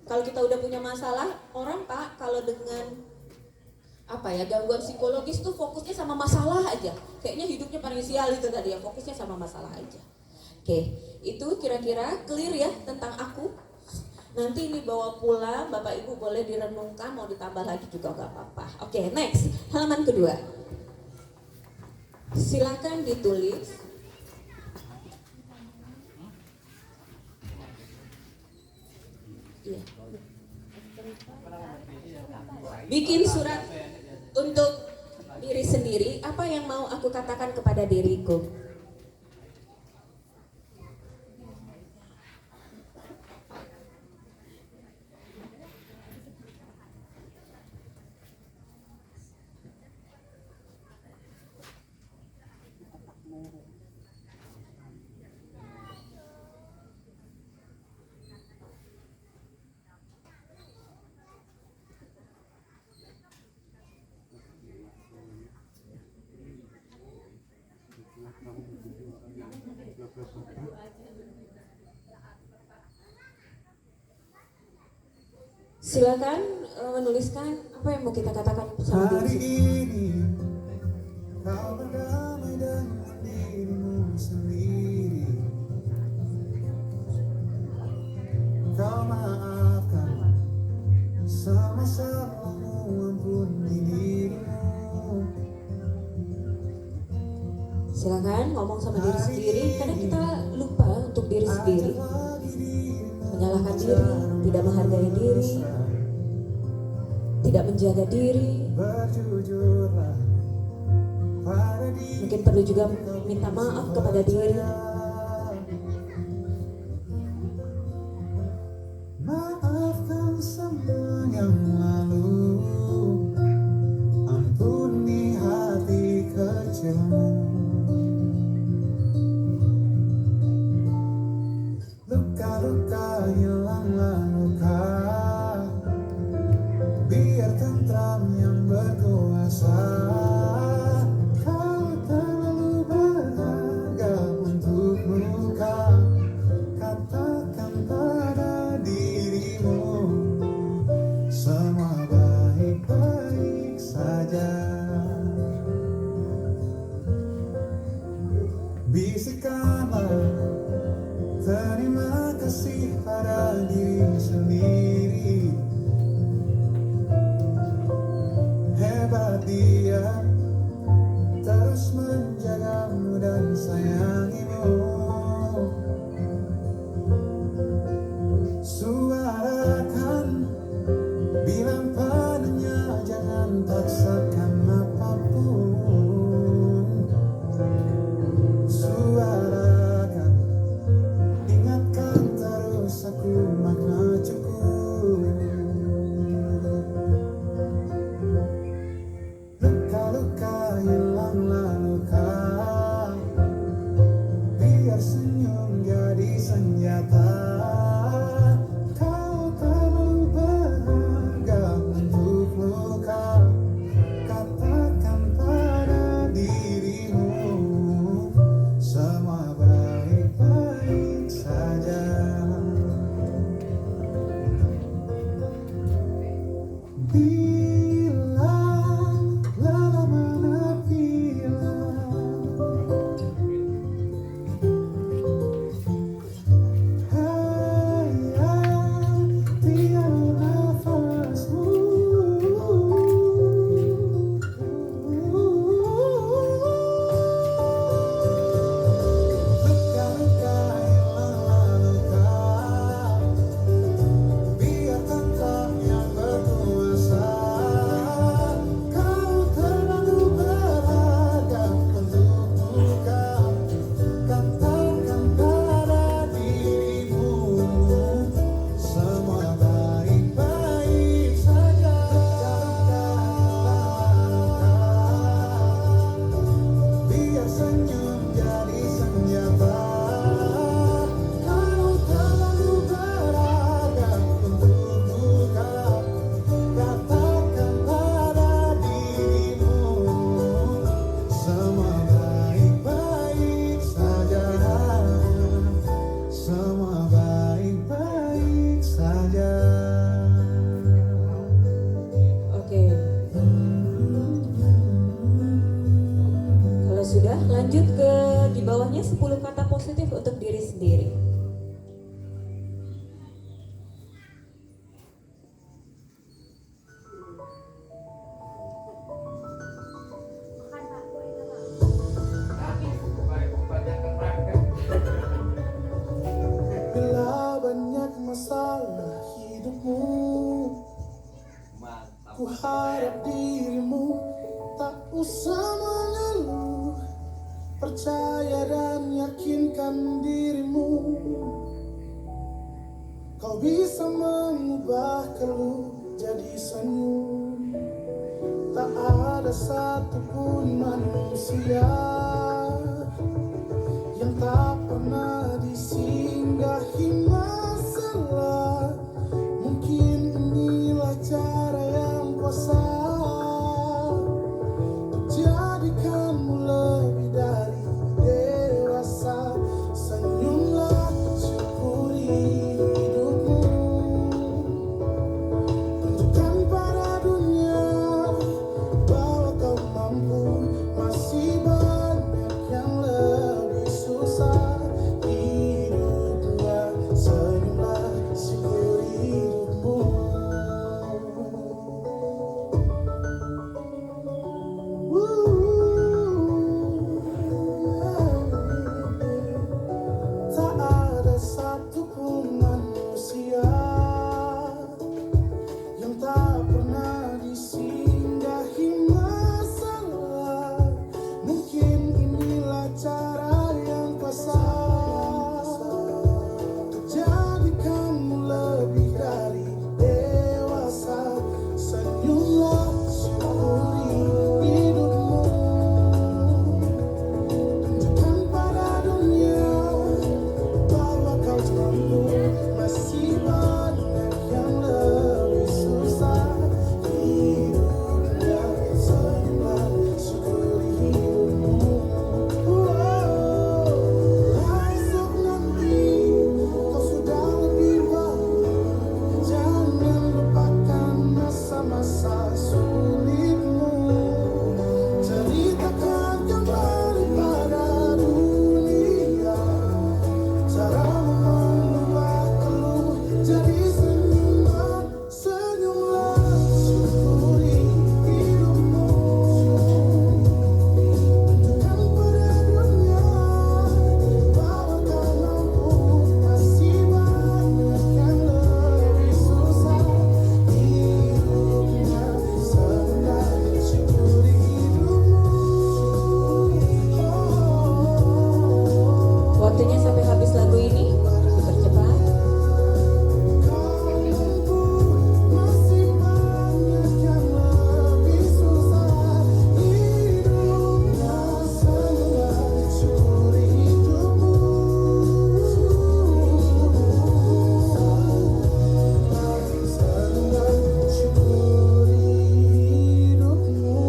Kalau kita udah punya masalah, orang Pak kalau dengan gangguan psikologis tuh fokusnya sama masalah aja. Kayaknya hidupnya paling sial itu tadi ya, fokusnya sama masalah aja. Oke, itu kira-kira clear ya tentang aku. Nanti ini bawa pulang, Bapak Ibu boleh direnungkan, mau ditambah lagi juga nggak apa-apa. Oke, next, halaman kedua. Silakan ditulis. Iya. Bikin surat untuk diri sendiri, apa yang mau aku katakan kepada diriku? Silakan menuliskan apa yang mau kita katakan sama diri Hari sendiri. ini kau berdamai dengan dirimu sendiri. Kau maafkan semua salahmu, ampuni dirimu. Silakan ngomong sama diri sendiri. Kadang kita lupa untuk diri sendiri, menyalahkan diri, tidak menghargai diri, tidak menjaga diri. Berjujurlah pada diri. Mungkin perlu juga minta maaf kepada diri. Maafkan semua yang lalu, ampuni hati kecilmu. Luka-luka hilanglah luka, biar tentram yang berkuasa. Kau terlalu berharga untuk luka. Katakan pada dirimu, semua baik-baik saja. Bisikkanlah terima kasih pada diri sendiri. Hebat dia, terus menjagamu dan sayangimu. Suarakan, bilang padanya jangan paksakan apapun. Suarakan, ingatkan terus aku makna cukup. Luka-luka hilanglah luka, biar senyum jadi senjata. Kau terlalu berharga untuk luka. Katakan pada dirimu, semua baik-baik saja. Bila lelah menepilah, hati nafasmu. Luka-luka hilanglah luka, biar tentram yang berkuasa. Kau terlalu berharga untuk luka. Katakan pada dirimu, semua baik-baik saja. Biar senyum jadi senjata. Kau terlalu berharga untuk luka. Katakan pada dirimu, semua baik-baik saja. Semua baik-baik saja. Oke. Kalau sudah, lanjut ke di bawahnya 10 kata positif untuk diri sendiri. Bila banyak masalah hidup pada dirimu, tak usah mengeluh. Percaya dan yakinkan dirimu, kau bisa mengubah keluh jadi senyum. Tak ada satupun manusia yang tak pernah disinggahi masalah. Mungkin inilah cara yang kuasa jadikanmu lebih dari dewasa. Senyumlah, syukuri hidupmu. Tunjukkan pada dunia bahwa kau mampu. Masih banyak yang lebih susah hidupnya. Senyumlah, syukuri hidupmu. Tak ada satupun manusia yang tak pernah disinggahi masalah. Mungkin inilah cara yang kuasa jadikanmu lebih dari dewasa. Senyumlah, syukuri hidupmu. Tunjukkan pada dunia bahwa kau mampu. Masih banyak yang lebih susah hidupnya. Senyumlah, syukuri hidupmu. Esok nanti kau sudah lebih baik. Jangan lupakan masa-masa sulitmu. Ceritakan kembali pada dunia cara mengubah keluh jadi senyuman. Senyumlah, syukuri hidupmu. Tunjukkan pada dunia bahwa kau mampu. Masih banyak yang lebih susah hidupnya. Senyumlah, syukuri hidupmu. Waktunya sampai habis lagu ini, dipercepat. Masih banyak yang lebih susah hidupnya. Senyumlah, syukuri hidupmu. Senyumlah, syukuri hidupmu.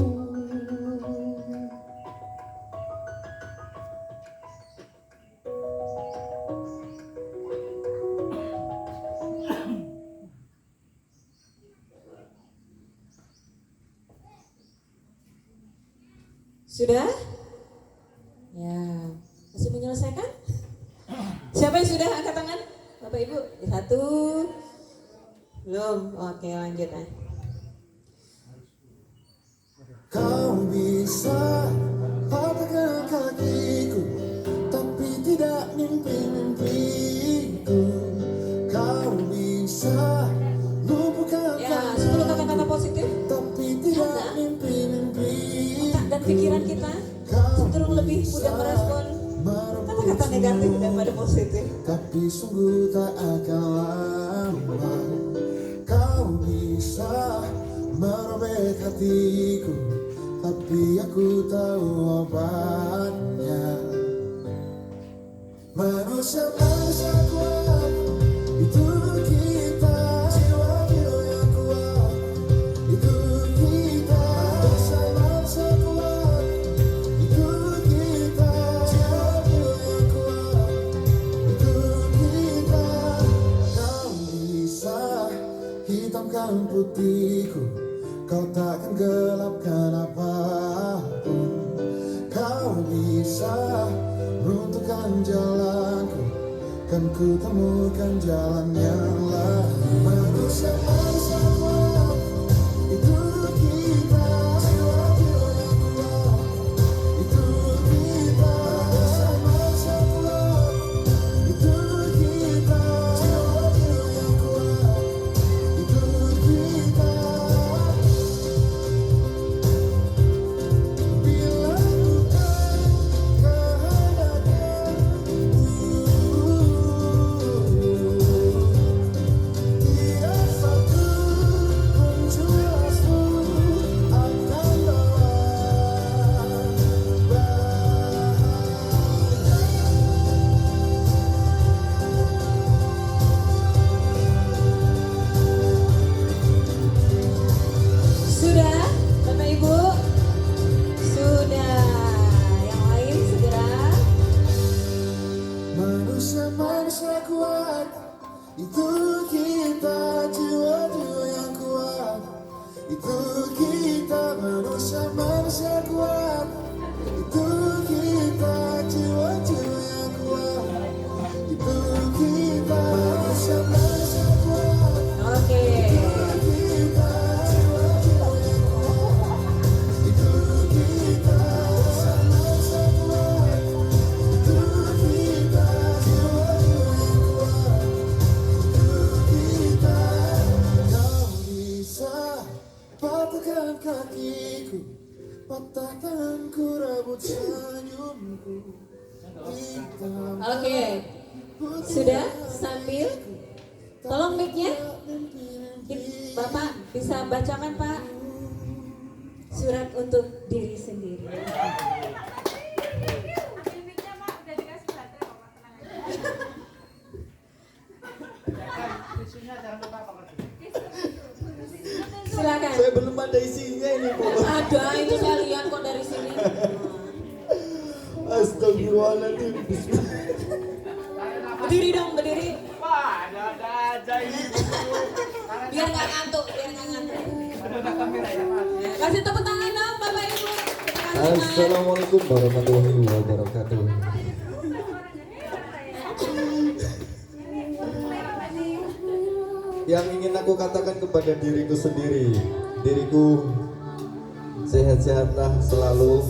Sudah? Ya, masih menyelesaikan? Siapa yang sudah angkat tangan? Bapak Ibu, satu. Belum? Oke, lanjut. Kau bisa patahkan kakiku, tapi tidak mimpi-mimpiku. Kau bisa lumpuhkan Ya, 10 kata-kata positif. tapi tidak mimpi-mimpiku. Otak dan pikiran kita cenderung lebih mudah merespon kata-kata negatif daripada positif. Tapi sungguh tak akan lama. Kau bisa merobek hatiku, tapi aku tahu obatnya. Manusia kuat, itu kita. Jiwa yang kuat, itu kita. Manusia kuat, itu kita. Jiwa yang kuat, itu kita. Kau bisa hitamkan putihku, kau takkan gelapkan apapun. Kau bisa runtuhkan jalanku, kan ku temukan jalan yang lain. Manusia kuat, itu kita. Jiwa yang kuat, itu kita. Manusia kuat, itu kita. Jiwa yang kuat, itu kita. manusia kuat itu kita, jiwa-jiwa yang kuat itu kita, manusia kuat. Oke. Kita, jiwa-jiwa yang kuat itu kita, manusia kuat itu kita, jiwa-jiwa yang kuat itu kita. Kau bisa patahkan kakiku, patahkanku rambut senyumku. Oke. Sudah sambil tolong mic-nya. Bapak bisa bacakan Pak surat untuk diri sendiri. Silakan. Saya belum ada isinya ini, Bu. Ada, itu saya lihat kok dari sini. Astagfirullahaladzim. Berdiri dong, berdiri. Wah, ada aja ini. Biar nggak ngantuk, biar nggak ngantuk. Ada kamera ya, Mas. Kasih tepuk tangan dong, Bapak Ibu. Terima kasih, Mas. Assalamualaikum warahmatullahi wabarakatuh. Yang ingin aku katakan kepada diriku sendiri, diriku sehat-sehatlah selalu.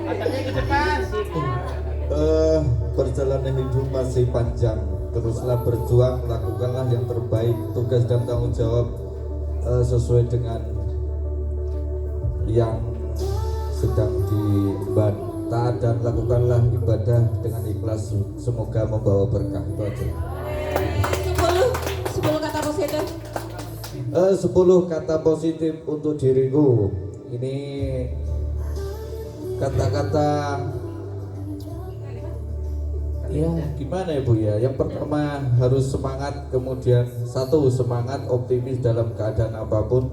Katanya ke depan. Perjalanan hidup masih panjang, teruslah berjuang, lakukanlah yang terbaik, tugas dan tanggung jawab sesuai dengan yang sedang diemban. Taat dan lakukanlah ibadah dengan ikhlas, semoga membawa berkah. Itu aja. 10 kata positif. 10 kata positif untuk diriku. Ini kata-kata ya gimana ya Bu ya. Yang pertama harus semangat, kemudian satu semangat optimis dalam keadaan apapun,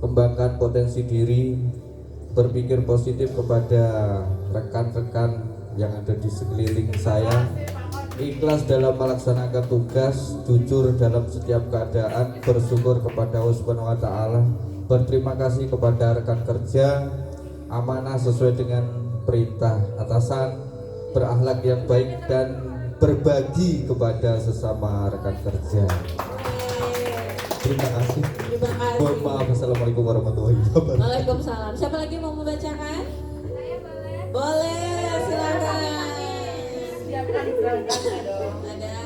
kembangkan potensi diri, berpikir positif kepada rekan-rekan yang ada di sekeliling saya, ikhlas dalam melaksanakan tugas, jujur dalam setiap keadaan, bersyukur kepada Allah Subhanahu wa taala, berterima kasih kepada rekan kerja, amanah sesuai dengan perintah atasan, berakhlak yang baik dan berbagi kepada sesama rekan kerja. Terima kasih. Terima kasih. Mohon maaf. Assalamualaikum warahmatullahi wabarakatuh. Waalaikumsalam. Siapa lagi mau membacakan? Boleh, silakan. Ada.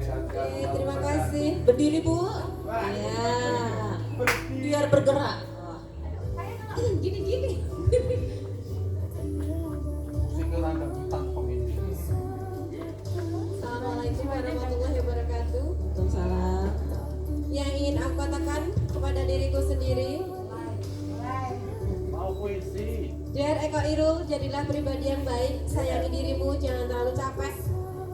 Oke, terima kasih. Berdiri Bu. Ya. Biar bergerak. Gini. Assalamualaikum warahmatullahi wabarakatuh. Waalaikumsalam. Yang ingin aku katakan kepada diriku sendiri, Mau puisi. Dear Eko Irul, jadilah pribadi yang baik, sayangi dirimu, jangan terlalu capek,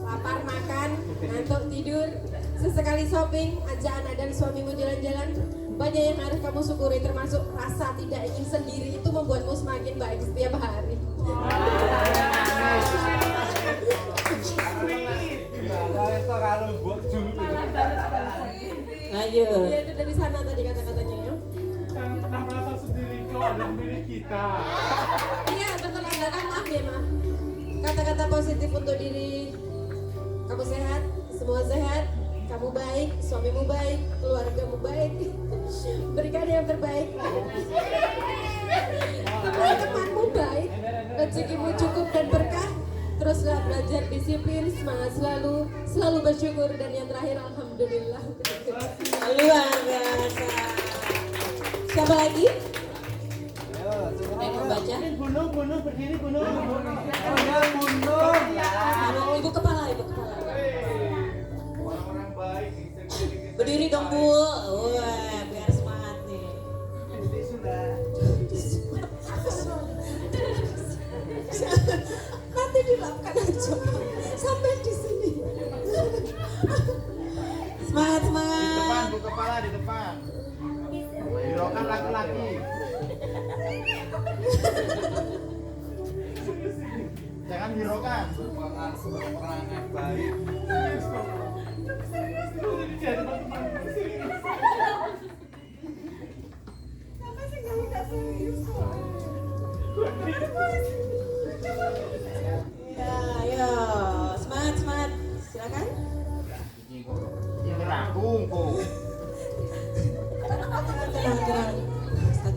lapar makan, ngantuk tidur, sesekali shopping, ajak anak dan suamimu jalan-jalan. Banyak yang harus kamu syukuri, termasuk rasa tidak ingin sendiri, itu membuatmu semakin baik setiap hari. ayo. Iya, itu dari sana tadi kata-katanya ya. Tanpa rasa sendiri kau ada milik kita. Iya, betul ada kan, maaf ya maaf. Kata-kata positif untuk diri kamu sehat, semua sehat, kamu baik, suamimu baik, keluargamu baik. Berikan yang terbaik. Teman-temanmu baik, rezekimu cukup dan berkah. Teruslah belajar disiplin, semangat selalu bersyukur, dan yang terakhir alhamdulillah. Luar biasa. Siapa lagi? Yang membaca? Gunung, berdiri gunung. Ibu kepala. Orang-orang baik. Berdiri dong Bu. Wah, biar semangat nih. Nanti dilakukan aja sampai di sini. Semangat. Di depan, bu kepala di depan. Hirokan laki-laki. Jangan hirokan. Perangai baik.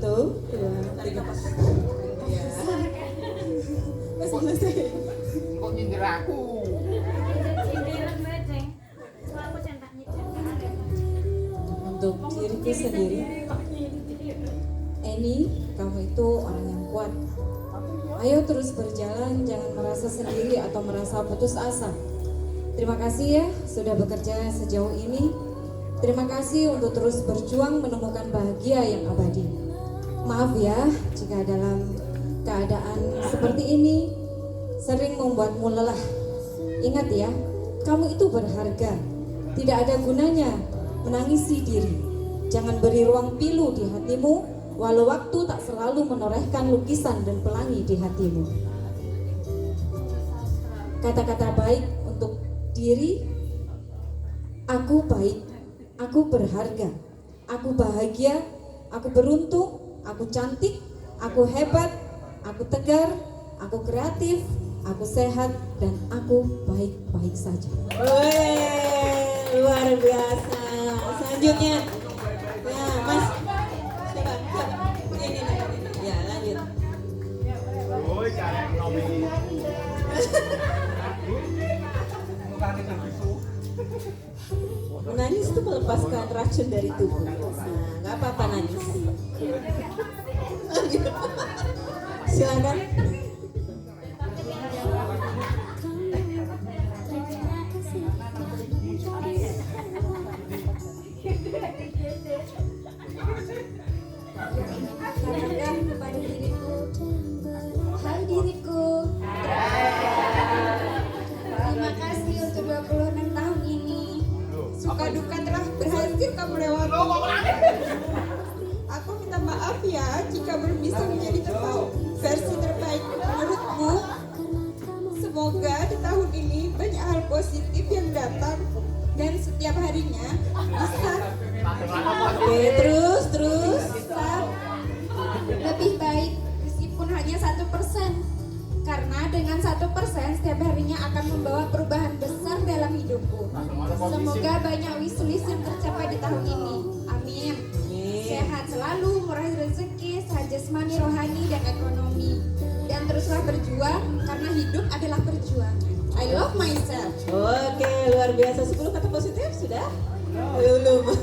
1, 2, 3, pas. Ya. Selesai. Kok nyindir aku? Untuk diriku sendiri, Eni, kamu itu orang yang kuat. Ayo terus berjalan, jangan merasa sendiri atau merasa putus asa. Terima kasih ya sudah bekerja sejauh ini. Terima kasih untuk terus berjuang menemukan bahagia yang abadi. Maaf ya jika dalam keadaan seperti ini sering membuatmu lelah. Ingat ya, kamu itu berharga. Tidak ada gunanya menangisi diri. Jangan beri ruang pilu di hatimu, walau waktu tak selalu menorehkan lukisan dan pelangi di hatimu. Kata-kata baik untuk diri, aku baik, aku berharga, aku bahagia, aku beruntung, aku cantik, aku hebat, aku tegar, aku kreatif, aku sehat, dan aku baik-baik saja. Wih, luar biasa. Selanjutnya, ya Mas, siapa? Ini. Ya lanjut. Woi, cara ekonomi. Menangis itu melepaskan racun dari tubuh. Nah, nggak apa-apa nangis. Silakan. Katakan kepada diriku, hai diriku, terima kasih untuk 26 tahun ini. Suka duka telah berhasil kamu lewati. Aku minta maaf ya jika belum bisa menjadi versi terbaik menurutmu. Semoga di tahun ini banyak hal positif yang datang dan setiap harinya bisa Terus bisa lebih baik meskipun hanya 1%, karena dengan 1% setiap harinya akan membawa perubahan besar dalam hidupku. Semoga banyak wishlist yang tercapai di tahun ini. Amin. Sehat selalu, murah rezeki, sehat jasmani, rohani, dan ekonomi. Dan teruslah berjuang karena hidup adalah perjuangan. I love myself. Oke, luar biasa. 10 kata positif sudah? Belum. 10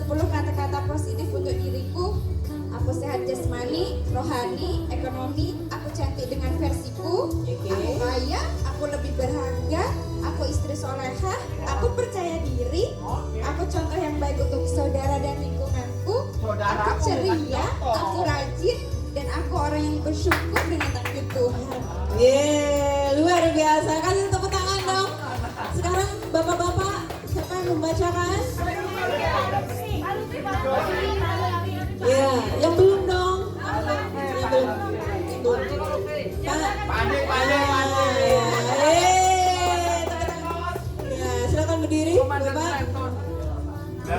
kata-kata positif untuk diriku. Aku sehat jasmani, rohani, ekonomi. Aku cantik dengan versiku. Aku kaya, aku lebih berharga. Aku istri solehah. Aku percaya diri. Aku contoh yang baik untuk saudara dan lingkunganku. Aku ceria, aku rajin, dan aku orang yang bersyukur dengan takdir Tuhan. Yeay, luar biasa. Kasih tepuk tangan dong. Sekarang bapak-bapak, siapa yang membacakan? Ya, yang belum dong. Yang belum. Ya, silakan berdiri, Bapak. Ya,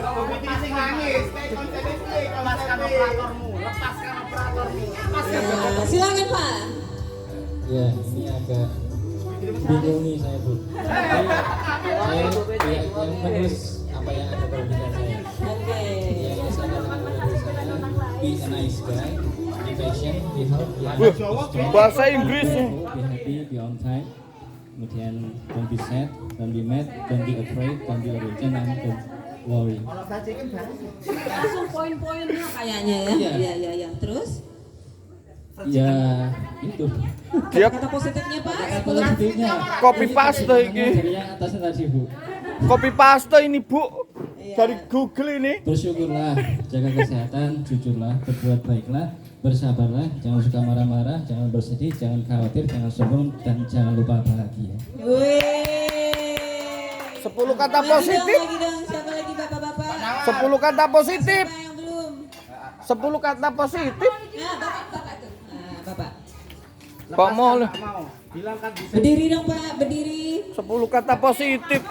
silakan Pak. Ya, ini agak bingung nih saya Bu. Saya yang menulis apa yang ada pada pikiran saya. Oke. Yang saya katakan pada saya, be a nice guy, be patient, be help, be honest, Bahasa Inggris. be happy, be on time. Kemudian don't be sad, don't be mad, don't be afraid, don't be urgent, and don't worry. Langsung poin-poinnya kayaknya ya. Iya. Terus? Ya itu. Kata positifnya Pak. Kata positifnya. Copy paste iki. Dari yang atasnya tadi Bu. Copy paste ini Bu. Dari Google ini. Bersyukurlah, jaga kesehatan, jujurlah, berbuat baiklah, bersabarlah, jangan suka marah-marah, jangan bersedih, jangan khawatir, jangan sombong, dan jangan lupa bahagia. 10 kata positif. Lagi dong, siapa lagi bapak-bapak? 10 kata positif. Siapa yang belum? 10 kata positif. Nah, bapak tuh. Nah, bapak. Kok mau? Berdiri dong Pak, berdiri. 10 kata positif.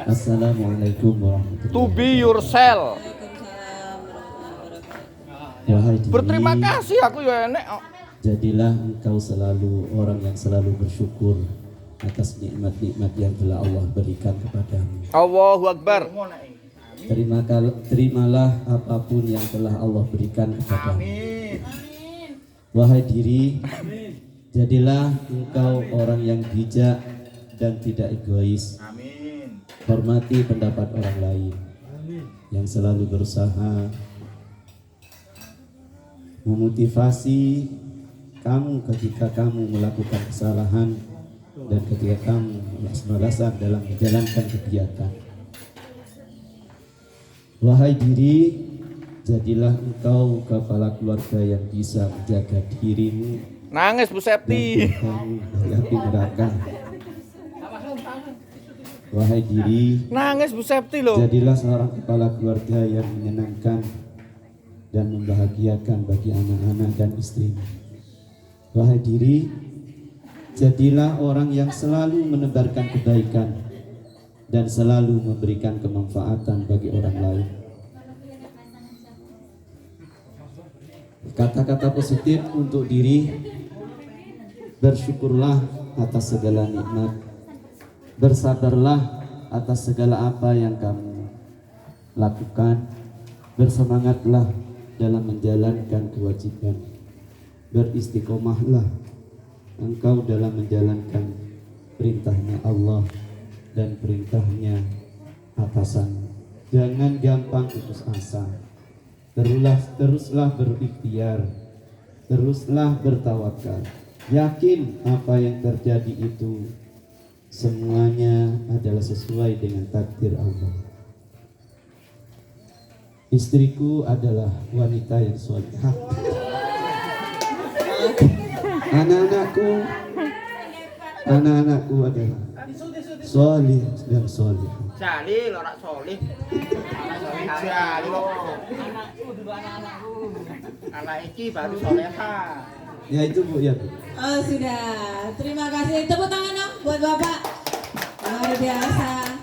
Assalamualaikum warahmatullahi To be yourself. wabarakatuh. Berterima kasih aku ya enek. Jadilah engkau selalu orang yang selalu bersyukur atas nikmat-nikmat yang telah Allah berikan kepadamu. Allahu Akbar. Terimalah apapun yang telah Allah berikan kepadamu. Amin. Wahai diri, jadilah engkau orang yang bijak dan tidak egois. Amin. Hormati pendapat orang lain yang selalu berusaha memotivasi kamu ketika kamu melakukan kesalahan dan ketika kamu merasa dalam menjalankan kegiatan. Wahai diri, jadilah engkau kepala keluarga yang bisa menjaga dirimu Nangis Bu Septi. dan kamu menghadapi neraka. Wahai diri, Nangis Bu Septi loh. jadilah seorang kepala keluarga yang menyenangkan dan membahagiakan bagi anak-anak dan istrimu. Wahai diri, jadilah orang yang selalu menebarkan kebaikan dan selalu memberikan kemanfaatan bagi orang lain. Kata-kata positif untuk diri: bersyukurlah atas segala nikmat, bersabarlah atas segala apa yang kamu lakukan, bersemangatlah dalam menjalankan kewajiban, beristiqomahlah engkau dalam menjalankan perintahnya Allah dan perintahnya atasan. Jangan gampang putus asa, teruslah berikhtiar, teruslah bertawakal. Yakin apa yang terjadi itu semuanya adalah sesuai dengan takdir Allah. Istriku adalah wanita yang salihah. Anak-anakku adalah solih dan solih. Jalil ora solih. Jalil. Anak iki baru soleha. Ya itu Bu, ya Bu. Oh sudah, terima kasih. Tepuk tangan dong buat Bapak. Luar biasa.